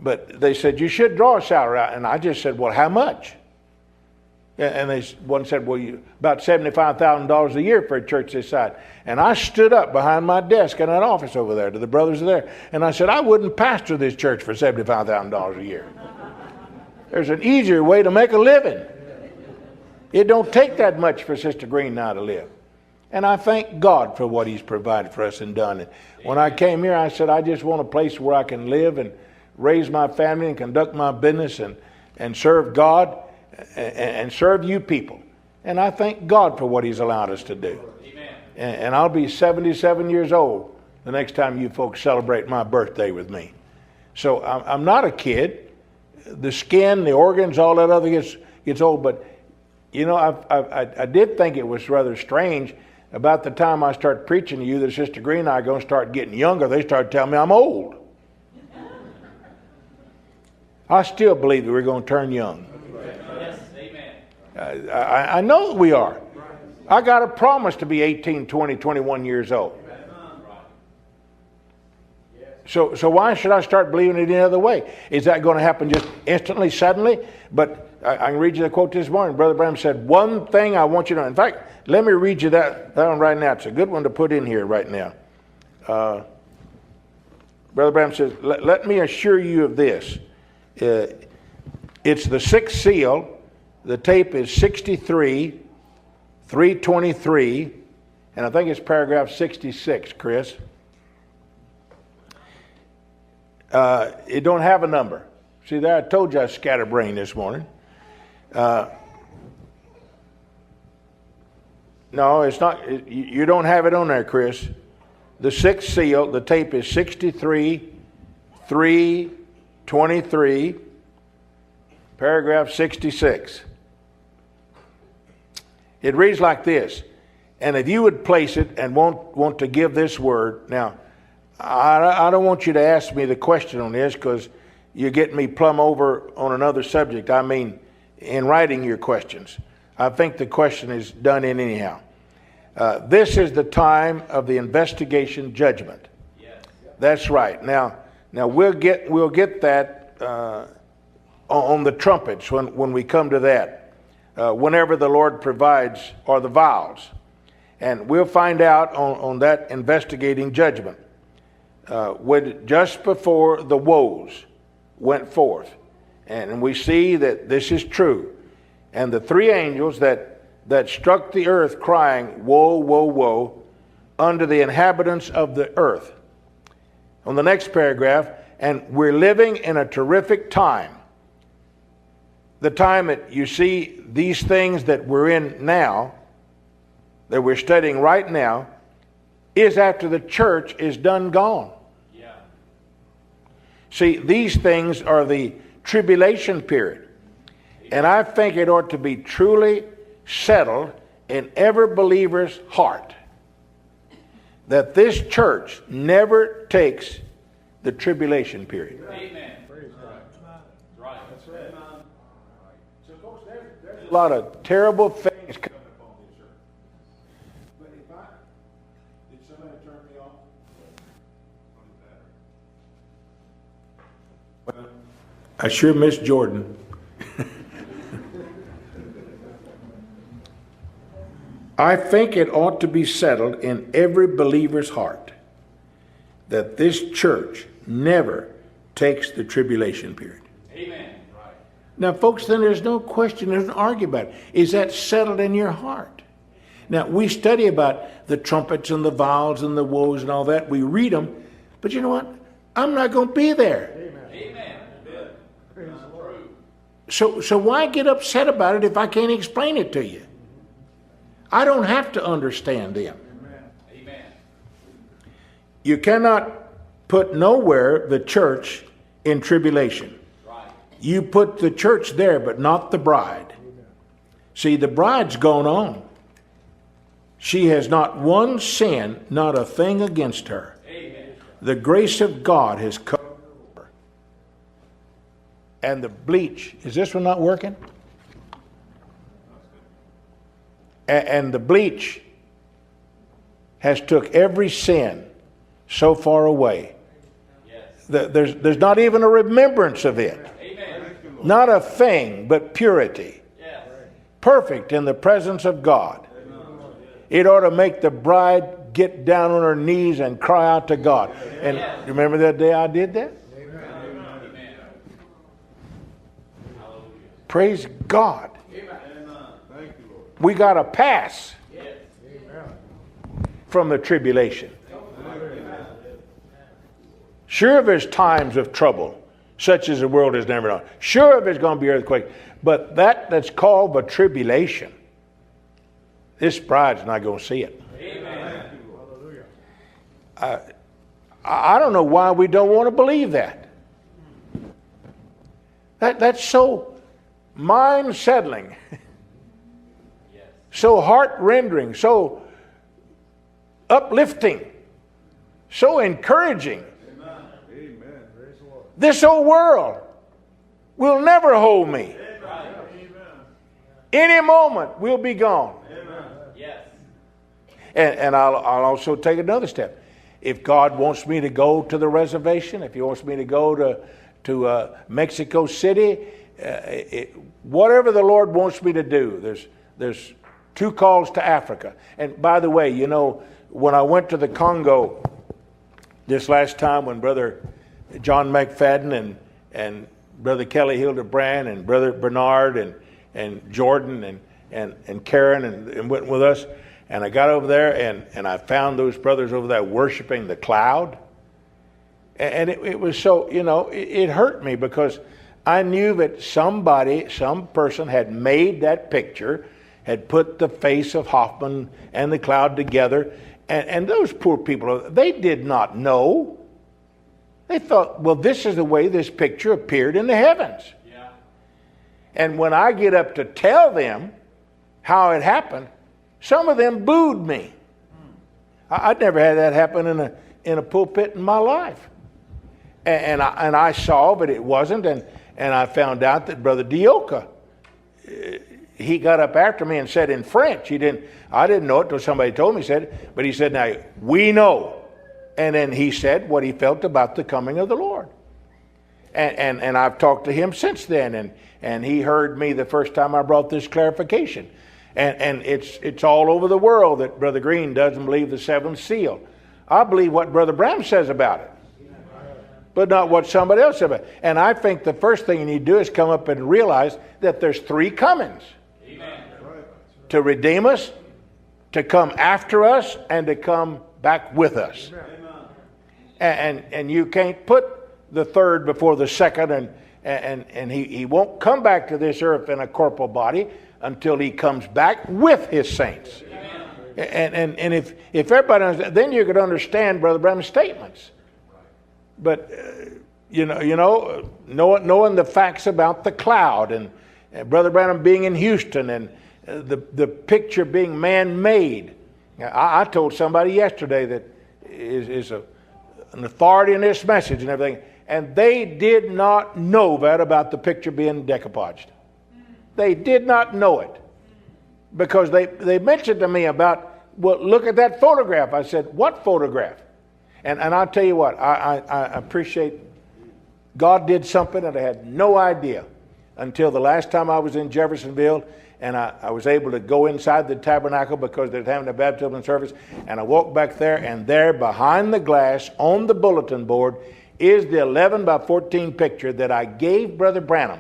But they said, you should draw a salary out. And I just said, well, how much? And one said, well, about $75,000 a year for a church this size. And I stood up behind my desk in that office over there to the brothers there. And I said, I wouldn't pastor this church for $75,000 a year. There's an easier way to make a living. It don't take that much for Sister Green now to live. And I thank God for what he's provided for us and done. And when I came here, I said, I just want a place where I can live and raise my family and conduct my business and serve God and serve you people. And I thank God for what he's allowed us to do. Amen. And I'll be 77 years old the next time you folks celebrate my birthday with me. So I'm not a kid. The skin, the organs, all that other gets old. But, you know, I did think it was rather strange. About the time I start preaching to you that Sister Green and I are going to start getting younger, they started telling me I'm old. I still believe that we're going to turn young. Yes, amen. I know that we are. I got a promise to be 18, 20, 21 years old. So why should I start believing it any other way? Is that going to happen just instantly, suddenly? But I can read you the quote this morning. Brother Branham said, one thing I want you to know. In fact, let me read you that one right now. It's a good one to put in here right now. Brother Branham says, let me assure you of this. It's the sixth seal. The tape is 63, 323, and I think it's paragraph 66, Chris. It don't have a number. See there, I told you I was scatterbrained this morning. No, it's not. You don't have it on there, Chris. The sixth seal, the tape is 63, 323, paragraph 66. It reads like this. And if you would place it and want to give this word. Now, I don't want you to ask me the question on this because you get me plumb over on another subject. I mean, in writing your questions. I think the question is done in anyhow. This is the time of the investigation judgment. Yes. That's right. Now we'll get that on the trumpets when we come to that. Whenever the Lord provides, or the vials, and we'll find out on that investigating judgment. When just before the woes went forth, and we see that this is true, and the three angels that struck the earth crying, woe, woe, woe, unto the inhabitants of the earth. On the next paragraph, and we're living in a terrific time. The time that you see these things that we're in now, that we're studying right now, is after the church is done gone. Yeah. See, these things are the tribulation period. And I think it ought to be truly settled in every believer's heart that this church never takes the tribulation period. Amen. Right. That's right. So folks, there's a lot of terrible things coming upon this earth. But did somebody turn me off? Well, I sure miss Jordan. I think it ought to be settled in every believer's heart that this church never takes the tribulation period. Amen. Right. Now, folks, then there's no question, there's no argument about it. Is that settled in your heart? Now, we study about the trumpets and the vials and the woes and all that. We read them. But you know what? I'm not going to be there. Amen. Amen. So why get upset about it if I can't explain it to you? I don't have to understand them. Amen. You cannot put nowhere the church in tribulation. Right. You put the church there, but not the bride. Amen. See, the bride's gone on. She has not one sin, not a thing against her. Amen. The grace of God has covered her. And the bleach, is this one not working? And the bleach has took every sin so far away There's not even a remembrance of it. Amen. Not a thing, but purity. Yes. Perfect in the presence of God. It ought to make the bride get down on her knees and cry out to God. And remember that day I did that? Amen. Praise God. Amen. We got a pass from the tribulation. Sure, there's times of trouble, such as the world has never known. Sure, there's going to be earthquake, but that's called the tribulation. This bride's not going to see it. Amen. I don't know why we don't want to believe that. That's so mind-settling, so heart-rendering, so uplifting, so encouraging. This old world will never hold me. Any moment we'll be gone. Yes. And I'll also take another step. If God wants me to go to the reservation, if He wants me to go to Mexico City, whatever the Lord wants me to do, there's 2 calls to Africa. And by the way, you know, when I went to the Congo this last time, when Brother John McFadden and Brother Kelly Hildebrand and Brother Bernard and Jordan and Karen and went with us, and I got over there and I found those brothers over there worshiping the cloud. And it was so, you know, it hurt me because I knew that some person had made that picture, had put the face of Hoffman and the cloud together, and those poor people, they did not know. They thought, well, this is the way this picture appeared in the heavens. Yeah. And when I get up to tell them how it happened, some of them booed me. I'd never had that happen in a pulpit in my life. And I saw, but it wasn't. And I found out that Brother Dioka, he got up after me and said in French. I didn't know it until somebody told me. But he said, now, we know. And then he said what he felt about the coming of the Lord. And I've talked to him since then. And he heard me the first time I brought this clarification. And it's all over the world that Brother Green doesn't believe the 7th seal. I believe what Brother Branham says about it, but not what somebody else says about it. And I think the first thing you need to do is come up and realize that there's 3 comings. Amen. To redeem us, to come after us, and to come back with us. And you can't put the 3rd before the 2nd, and he won't come back to this earth in a corporal body until he comes back with his saints. Amen. And if everybody understands, then you could understand Brother Branham's statements. But knowing the facts about the cloud and Brother Branham being in Houston and the picture being man-made. I told somebody yesterday that is an authority in this message and everything, and they did not know that about the picture being decoupaged. They did not know it because they mentioned to me about, well, look at that photograph. I said, what photograph? And I'll tell you what, I appreciate God did something that I had no idea until the last time I was in Jeffersonville, and I was able to go inside the tabernacle because they're having a baptism service, and I walked back there, and there behind the glass on the bulletin board is the 11 by 14 picture that I gave Brother Branham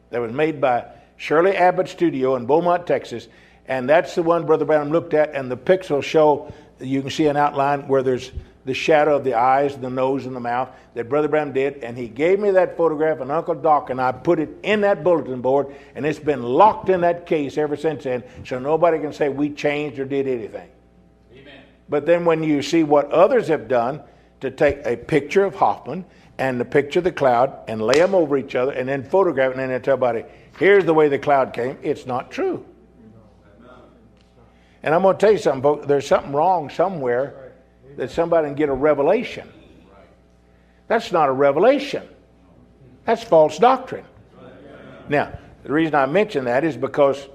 that was made by Shirley Abbott Studio in Beaumont, Texas, and that's the one Brother Branham looked at, and the pixels show, you can see an outline where there's the shadow of the eyes, the nose, and the mouth that Brother Branham did, and he gave me that photograph, and Uncle Doc and I put it in that bulletin board, and it's been locked in that case ever since then, so nobody can say we changed or did anything. Amen. But then when you see what others have done to take a picture of Hoffman and the picture of the cloud and lay them over each other and then photograph it and then tell everybody, here's the way the cloud came, it's not true. And I'm going to tell you something, folks, there's something wrong somewhere that somebody can get a revelation. That's not a revelation. That's false doctrine. Now, the reason I mention that is because,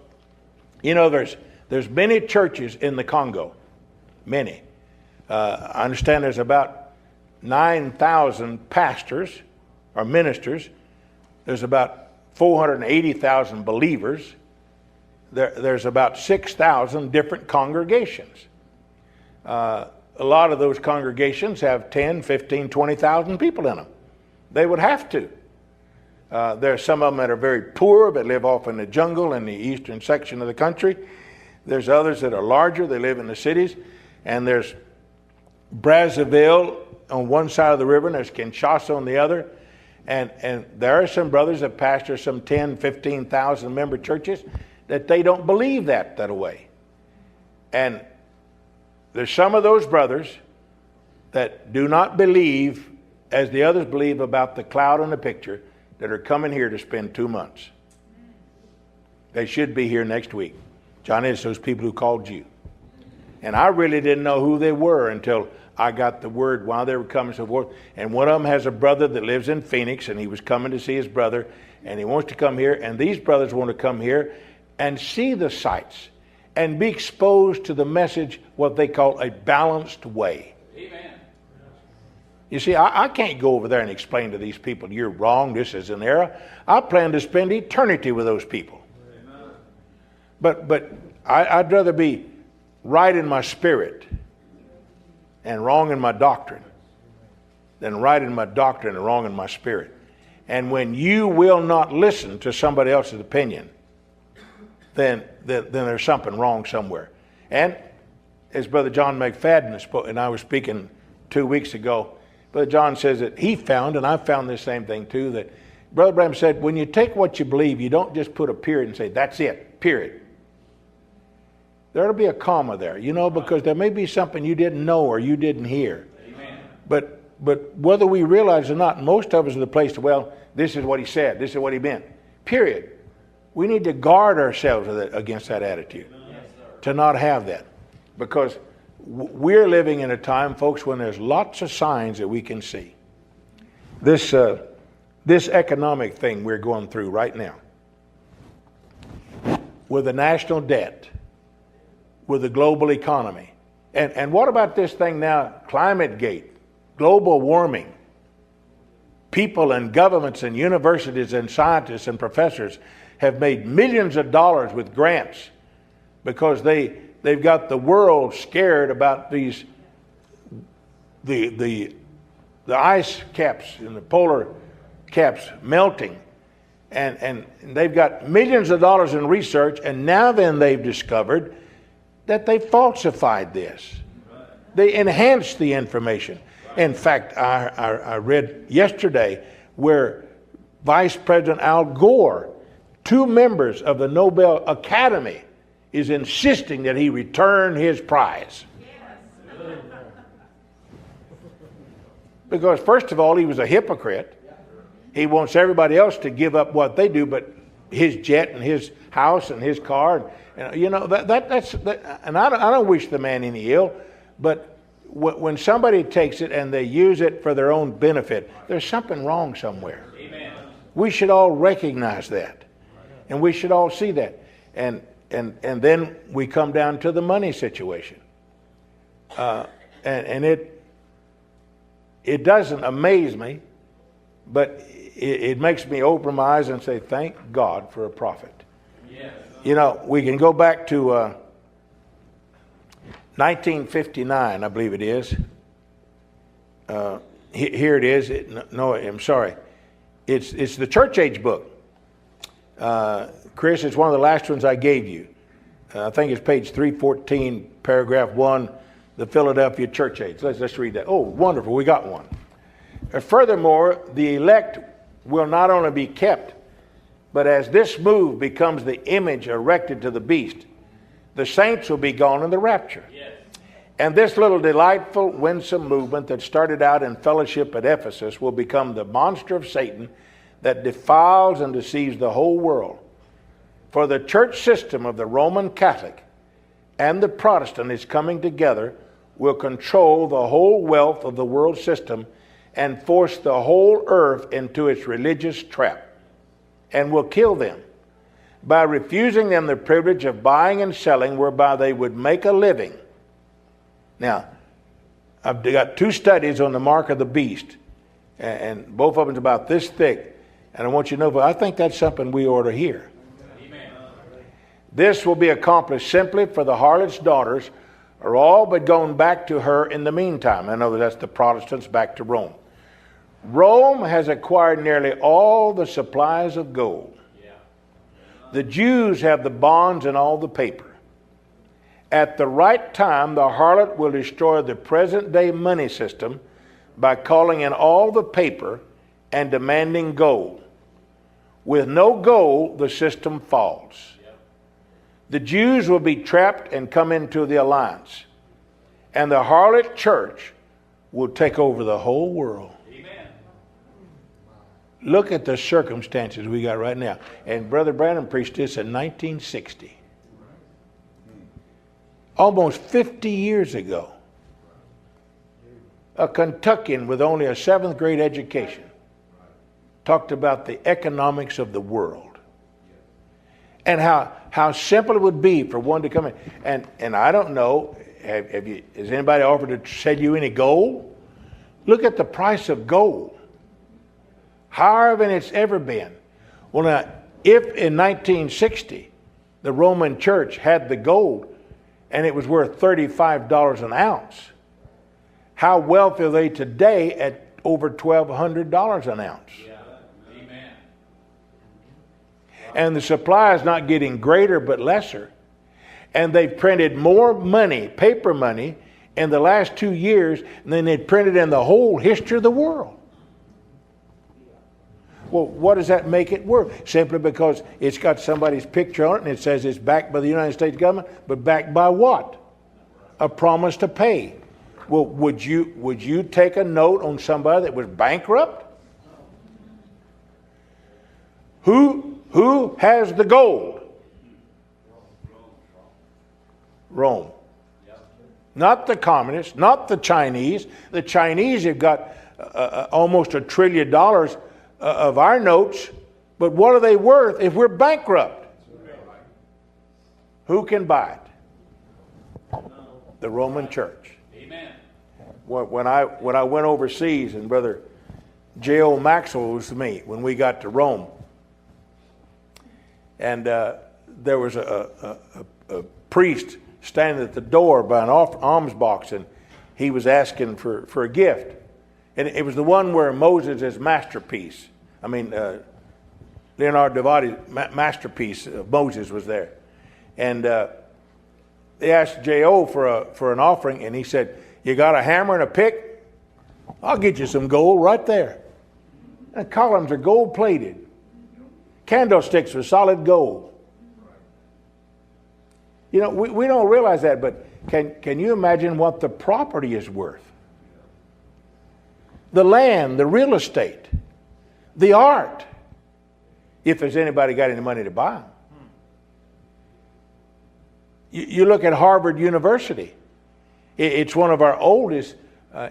you know, there's many churches in the Congo. Many. I understand there's about 9,000 pastors or ministers. There's about 480,000 believers. There's about 6,000 different congregations. A lot of those congregations have 10, 15, 20,000 people in them. They would have to. There are some of them that are very poor, that live off in the jungle in the eastern section of the country. There's others that are larger, they live in the cities. And there's Brazzaville on one side of the river, and there's Kinshasa on the other. And there are some brothers that pastor some 10, 15,000 member churches that they don't believe that way. And there's some of those brothers that do not believe as the others believe about the cloud and the picture that are coming here to spend 2 months. They should be here next week. John, it's those people who called you. And I really didn't know who they were until I got the word while they were coming and so forth. And one of them has a brother that lives in Phoenix, and he was coming to see his brother, and he wants to come here. And these brothers want to come here and see the sights and be exposed to the message, what they call a balanced way. Amen. You see, I can't go over there and explain to these people, you're wrong, this is an error. I plan to spend eternity with those people. Amen. But I'd rather be right in my spirit and wrong in my doctrine than right in my doctrine and wrong in my spirit. And when you will not listen to somebody else's opinion, then there's something wrong somewhere. And as Brother John McFadden spoke, and I was speaking 2 weeks ago, Brother John says that he found, and I found this same thing too, that Brother Branham said, when you take what you believe, you don't just put a period and say, that's it, period. There ought to be a comma there, because there may be something you didn't know or you didn't hear. Amen. But whether we realize it or not, most of us are the place to, well, this is what he said, this is what he meant, period. We need to guard ourselves against that attitude, to not have that. Because we're living in a time, folks, when there's lots of signs that we can see. This economic thing we're going through right now, with the national debt, with the global economy. And what about this thing now, climate gate, global warming? People and governments and universities and scientists and professors have made millions of dollars with grants because they've got the world scared about the ice caps and the polar caps melting. And they've got millions of dollars in research, and now then they've discovered that they falsified this. They enhanced the information. In fact, I read yesterday where Vice President Al Gore, 2 members of the Nobel Academy, is insisting that he return his prize. Yes. Because first of all, he was a hypocrite. He wants everybody else to give up what they do, but his jet and his house and his car, and that's and I don't wish the man any ill, but when somebody takes it and they use it for their own benefit, there's something wrong somewhere. Amen. We should all recognize that, and we should all see that, and then we come down to the money situation, and it doesn't amaze me, but it makes me open my eyes and say, thank God for a prophet. Yes. We can go back to 1959, I believe it is. Here it is. No, I'm sorry. It's the church age book. Chris, it's one of the last ones I gave you. I think it's page 314, paragraph 1, the Philadelphia church age. Let's read that. Oh, wonderful. We got one. Furthermore, the elect will not only be kept, but as this move becomes the image erected to the beast, the saints will be gone in the rapture. Yes. And this little delightful, winsome movement that started out in fellowship at Ephesus will become the monster of Satan that defiles and deceives the whole world. For the church system of the Roman Catholic and the Protestant is coming together will control the whole wealth of the world system and force the whole earth into its religious trap, and will kill them by refusing them the privilege of buying and selling whereby they would make a living. Now, I've got 2 studies on the mark of the beast, and both of them is about this thick. And I want you to know, but I think that's something we ought to hear. Amen. This will be accomplished simply for the harlot's daughters are all but gone back to her in the meantime. I know that's the Protestants back to Rome. Rome has acquired nearly all the supplies of gold. Yeah. The Jews have the bonds and all the paper. At the right time, the harlot will destroy the present-day money system by calling in all the paper and demanding gold. With no gold, the system falls. Yep. The Jews will be trapped and come into the alliance. And the harlot church will take over the whole world. Amen. Look at the circumstances we got right now. And Brother Branham preached this in 1960. Almost 50 years ago. A Kentuckian with only a 7th grade education talked about the economics of the world and how simple it would be for one to come in. And I don't know, has anybody offered to sell you any gold? Look at the price of gold. Higher than it's ever been. Well, now, if in 1960 the Roman Church had the gold and it was worth $35 an ounce, how wealthy are they today at over $1,200 an ounce? Yeah. Amen. And the supply is not getting greater but lesser. And they've printed more money, paper money, in the last 2 years than they'd printed in the whole history of the world. Well, what does that make it worth? Simply because it's got somebody's picture on it and it says it's backed by the United States government, but backed by what? A promise to pay. Well, would you take a note on somebody that was bankrupt? Who has the gold? Rome. Not the communists, not the Chinese. The Chinese have got almost $1 trillion of our notes, but what are they worth if we're bankrupt? Who can buy it? The Roman Church. Amen. When I went overseas, and Brother J.O. Maxwell was with me when we got to Rome, and there was a priest standing at the door by an alms box, and he was asking for a gift. And it was the one where Moses' masterpiece, Leonardo da Vinci's masterpiece of Moses was there. And they asked J.O. for an offering, and he said, "You got a hammer and a pick? I'll get you some gold right there." And columns are gold-plated. Candlesticks are solid gold. You know, we don't realize that, but can you imagine what the property is worth? The land, the real estate, the art, if there's anybody got any money to buy them. You look at Harvard University. It's one of our oldest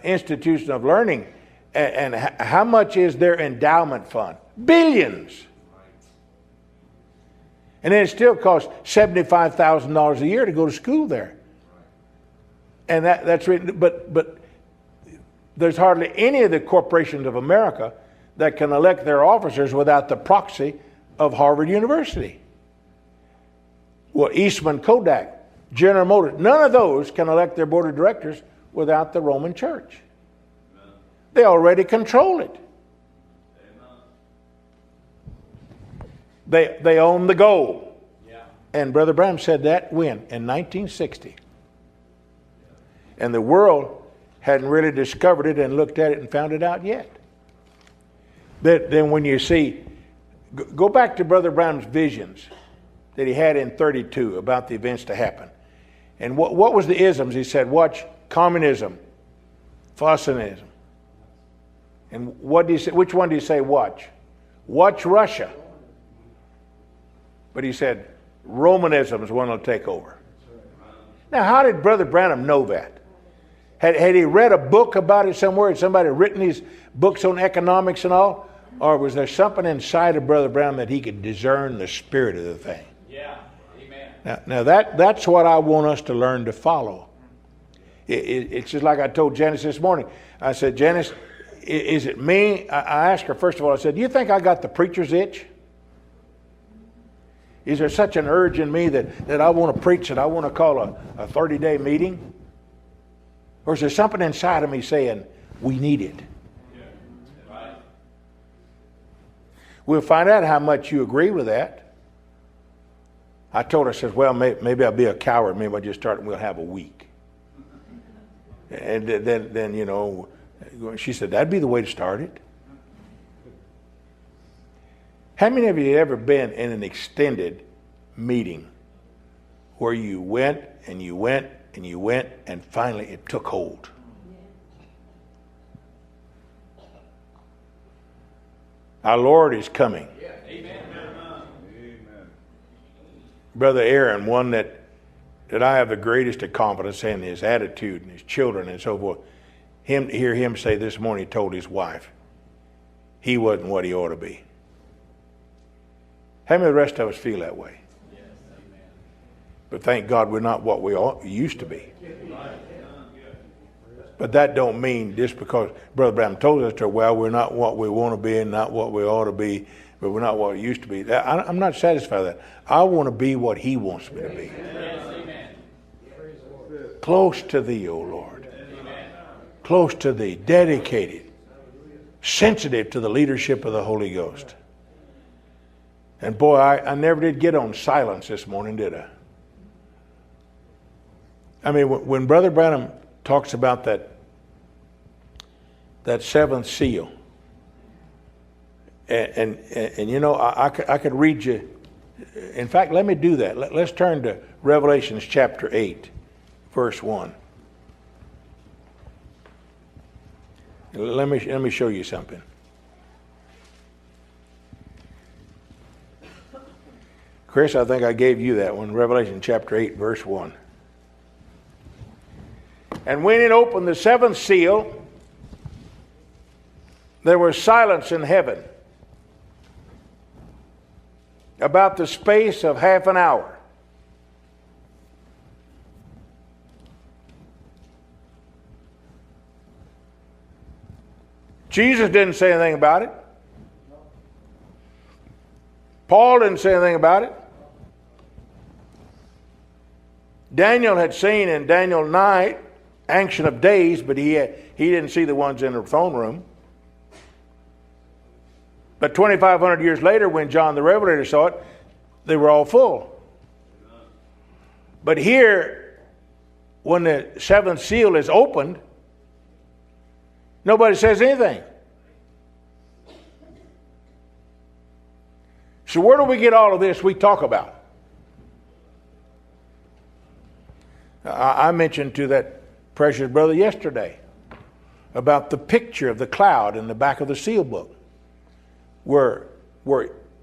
institutions of learning. And how much is their endowment fund? Billions. And then it still costs $75,000 a year to go to school there. And that's really, but there's hardly any of the corporations of America that can elect their officers without the proxy of Harvard University. Well, Eastman Kodak, General Motors, none of those can elect their board of directors without the Roman Church. Amen. They already control it. Amen. They own the gold. Yeah. And Brother Branham said that when? In 1960. And the world hadn't really discovered it and looked at it and found it out yet. Then when you see, go back to Brother Branham's visions that he had in 32 about the events to happen. And what was the isms? He said, watch communism, Faustinism. And what do you say? Which one do you say watch? Watch Russia. But he said, Romanism is one that'll take over. Now, how did Brother Branham know that? Had he read a book about it somewhere? Had somebody written these books on economics and all? Or was there something inside of Brother Branham that he could discern the spirit of the thing? Yeah. Amen. Now that's what I want us to learn to follow. It's just like I told Janice this morning. I said, Janice, is it me? I asked her, first of all, I said, do you think I got the preacher's itch? Is there such an urge in me that I want to preach, that I want to call a 30-day meeting? Or is there something inside of me saying, we need it? Yeah. Right. We'll find out how much you agree with that. I told her, I said, well, maybe I'll be a coward. Maybe I'll just start and we'll have a week. And then you know, she said, that'd be the way to start it. How many of you have ever been in an extended meeting where you went and you went and you went and finally it took hold? Our Lord is coming. Amen. Brother Aaron, one that I have the greatest of confidence in, his attitude and his children and so forth. Hear him say this morning, he told his wife, he wasn't what he ought to be. How many of the rest of us feel that way? Yes. Amen. But thank God we're not what we used to be. But that don't mean just because Brother Branham told us to, well, we're not what we want to be and not what we ought to be, but we're not what we used to be. I'm not satisfied with that. I want to be what he wants me to be. Yes. Amen. Close to thee, O Lord. Amen. Close to thee, dedicated, sensitive to the leadership of the Holy Ghost. And boy, I never did get on silence this morning, did I? I mean, when Brother Branham talks about that seventh seal, and you know, I could read you. In fact, let me do that. Let's turn to Revelation chapter 8, verse 1. Let me show you something. Chris, I think I gave you that one. Revelation chapter 8, verse 1. And when it opened the seventh seal, there was silence in heaven about the space of half an hour. Jesus didn't say anything about it. Paul didn't say anything about it. Daniel had seen in Daniel 9, Ancient of Days, but he didn't see the ones in the throne room. But 2,500 years later, when John the Revelator saw it, they were all full. But here, when the seventh seal is opened, nobody says anything. So where do we get all of this we talk about? I mentioned to that precious brother yesterday about the picture of the cloud in the back of the seal book, where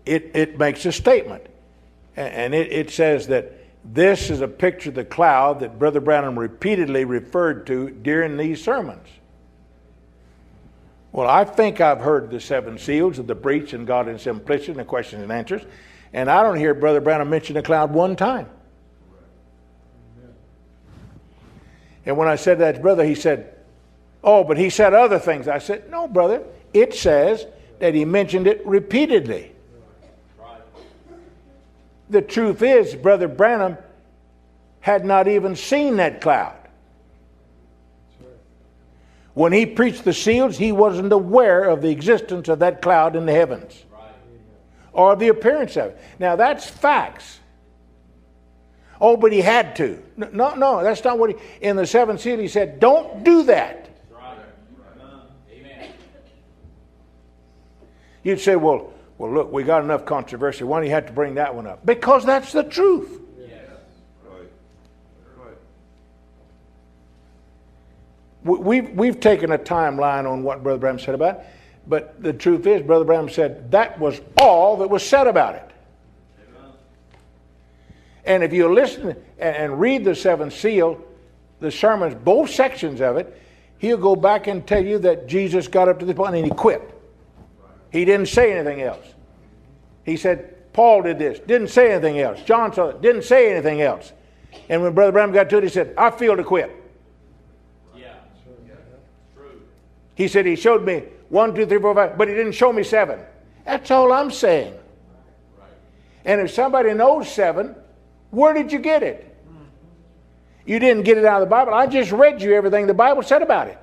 it makes a statement. And it says that this is a picture of the cloud that Brother Branham repeatedly referred to during these sermons. Well, I think I've heard the seven seals of the breach and God in simplicity and the questions and answers, and I don't hear Brother Branham mention the cloud one time. And when I said that to brother, he said, oh, but he said other things. I said, no, brother, it says that he mentioned it repeatedly. Right. The truth is, Brother Branham had not even seen that cloud. When he preached the seals, he wasn't aware of the existence of that cloud in the heavens. Right. Or the appearance of it. Now, that's facts. Oh, but he had to. No, that's not what he... In the seventh seal, he said, don't do that. Right. Amen. You'd say, well, look, we got enough controversy. Why do you have to bring that one up? Because that's the truth. Yes. Right. We've taken a timeline on what Brother Branham said about it, but the truth is, Brother Branham said that was all that was said about it. And if you listen and read the seventh seal, the sermons, both sections of it, he'll go back and tell you that Jesus got up to this point and he quit. He didn't say anything else. He said, Paul did this, didn't say anything else. John saw it, didn't say anything else. And when Brother Branham got to it, he said, I feel to quit. He said he showed me 1, 2, 3, 4, 5, but he didn't show me 7. That's all I'm saying. And if somebody knows 7, where did you get it? You didn't get it out of the Bible. I just read you everything the Bible said about it.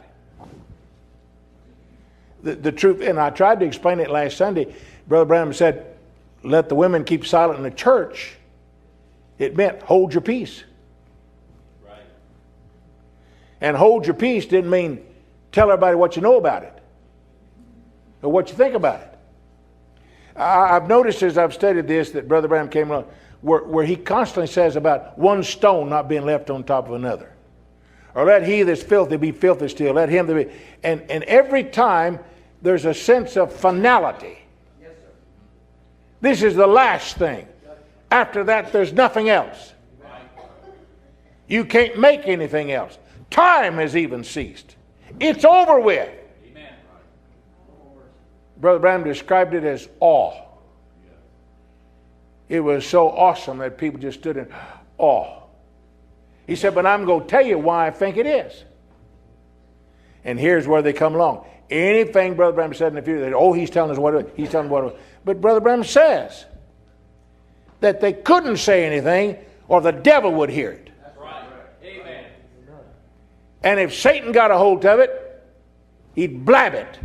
The truth, and I tried to explain it last Sunday. Brother Branham said, let the women keep silent in the church. It meant hold your peace. Right. And hold your peace didn't mean tell everybody what you know about it or what you think about it. I've noticed as I've studied this that Brother Branham came along where he constantly says about one stone not being left on top of another. Or let he that's filthy be filthy still. Let him that be. And every time there's a sense of finality. Yes, sir. This is the last thing. After that, there's nothing else. Right. You can't make anything else. Time has even ceased. It's over with. Amen. Brother Branham described it as awe. It was so awesome that people just stood in awe. He said, but I'm going to tell you why I think it is. And here's where they come along. Anything Brother Branham said in the future, he's telling us what it is. He's telling us what it is. But Brother Branham says that they couldn't say anything or the devil would hear it. That's right. Amen. And if Satan got a hold of it, he'd blab it.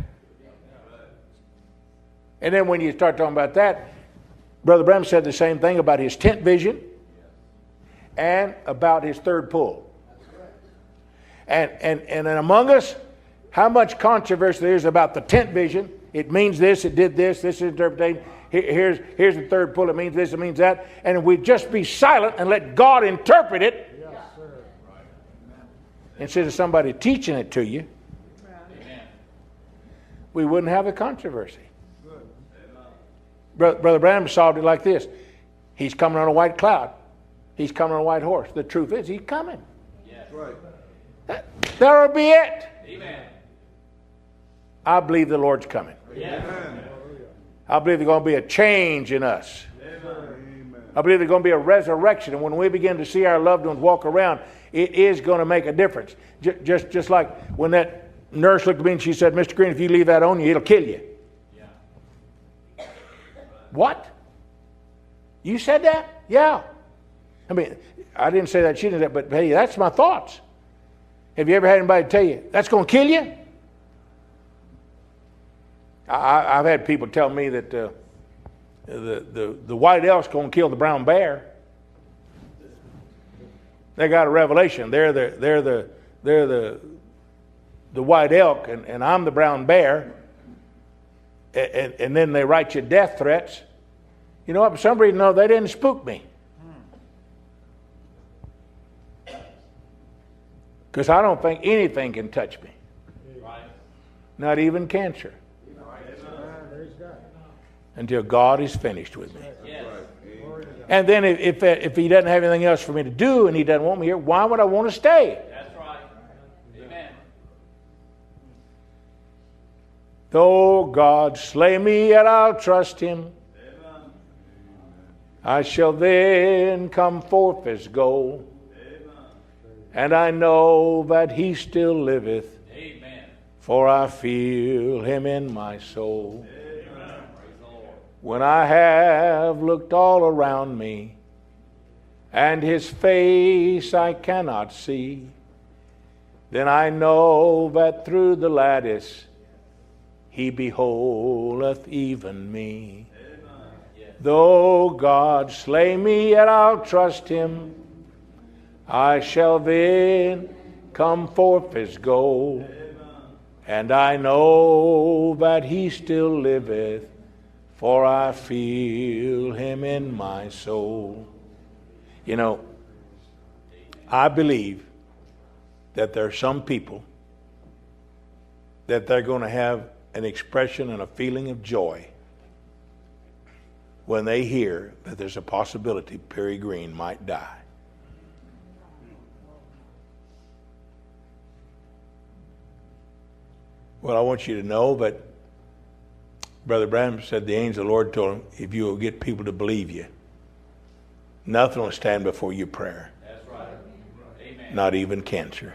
And then when you start talking about that, Brother Branham said the same thing about his tent vision and about his third pull. And among us, how much controversy there is about the tent vision. It means this, it did this is interpretation. Here's the third pull, it means this, it means that. And if we just be silent and let God interpret it, Yes, sir. instead of somebody teaching it to you, Amen. we wouldn't have a controversy. Brother Branham solved it like this. He's coming on a white cloud. He's coming on a white horse. The truth is, he's coming. Yes. Right. That'll be it. Amen. I believe the Lord's coming. Yes. I believe there's going to be a change in us. Amen. I believe there's going to be a resurrection. And when we begin to see our loved ones walk around, it is going to make a difference. Just like when that nurse looked at me and she said, Mr. Green, if you leave that on you, it'll kill you. Yeah. What? You said that? Yeah. I mean, I didn't say that, she didn't say that, but hey, that's my thoughts. Have you ever had anybody tell you, that's going to kill you? I've had people tell me that the white elk's going to kill the brown bear. They got a revelation. They're the white elk, and I'm the brown bear. And then they write you death threats. You know what? For some reason, no, they didn't spook me. Because I don't think anything can touch me. Right. Not even cancer. Praise God. Until God is finished with me. Yes. Glory to God. And then if he doesn't have anything else for me to do and he doesn't want me here, why would I want to stay? That's right. Amen. Though God slay me, yet I'll trust him. Amen. I shall then come forth as gold. And I know that he still liveth, Amen. for I feel him in my soul. Amen. Praise the Lord. When I have looked all around me, and his face I cannot see, then I know that through the lattice he beholdeth even me. Yes. Though God slay me, yet I'll trust him. I shall then come forth as gold. And I know that he still liveth, for I feel him in my soul. You know, I believe that there are some people that they're going to have an expression and a feeling of joy when they hear that there's a possibility Pearry Green might die. Well, I want you to know that Brother Branham said the angel of the Lord told him, if you will get people to believe you, nothing will stand before your prayer. That's right. Amen. Not even cancer.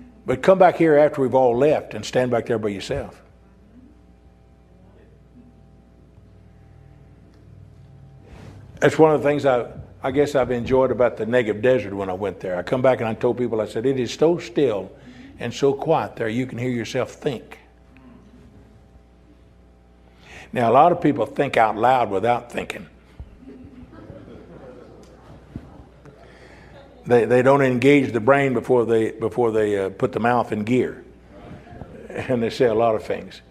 But come back here after we've all left and stand back there by yourself. That's one of the things I guess I've enjoyed about the Negev Desert when I went there. I come back and I told people, I said, it is so still and so quiet there, you can hear yourself think. Now, a lot of people think out loud without thinking. They don't engage the brain before they put the mouth in gear. And they say a lot of things.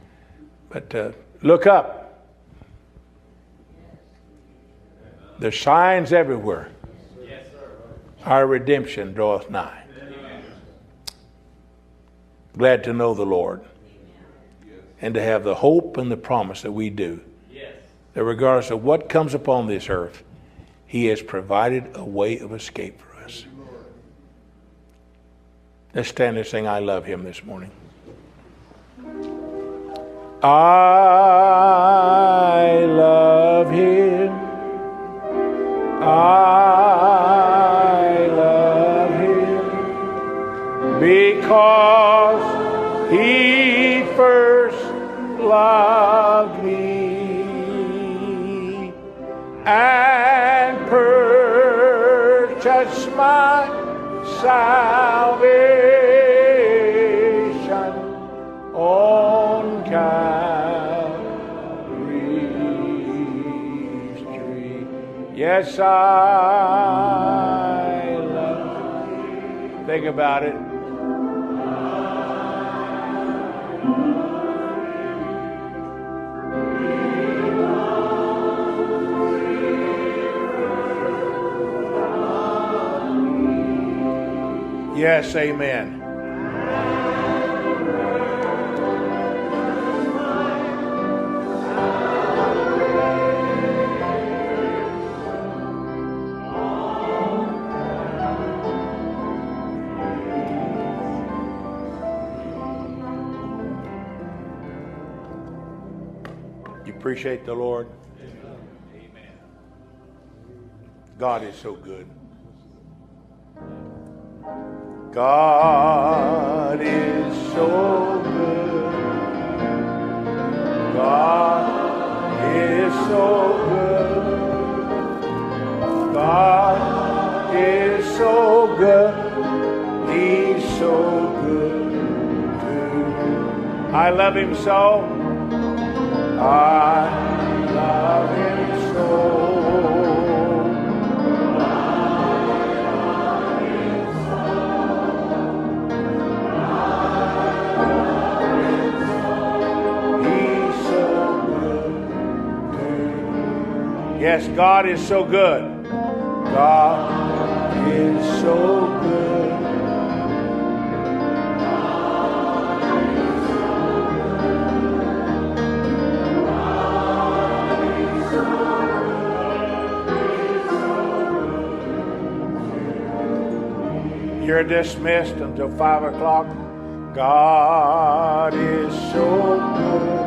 But look up. There's signs everywhere. Yes, sir. Our redemption draweth nigh. Amen. Glad to know the Lord. And to have the hope and the promise that we do. Yes. That regardless of what comes upon this earth, He has provided a way of escape for us. Let's stand and sing I Love Him this morning. I love Him. I love Him because He first loved me and purchased my salvation on Calvary's tree. Yes, I love Him. Think about it. Yes, amen. You appreciate the Lord? Amen. God is so good. God is so good. God is so good. God is so good. He's so good to me. I love Him so. I love Him so. Yes, God is so good. God is so good. You're dismissed until 5 o'clock. God is so good.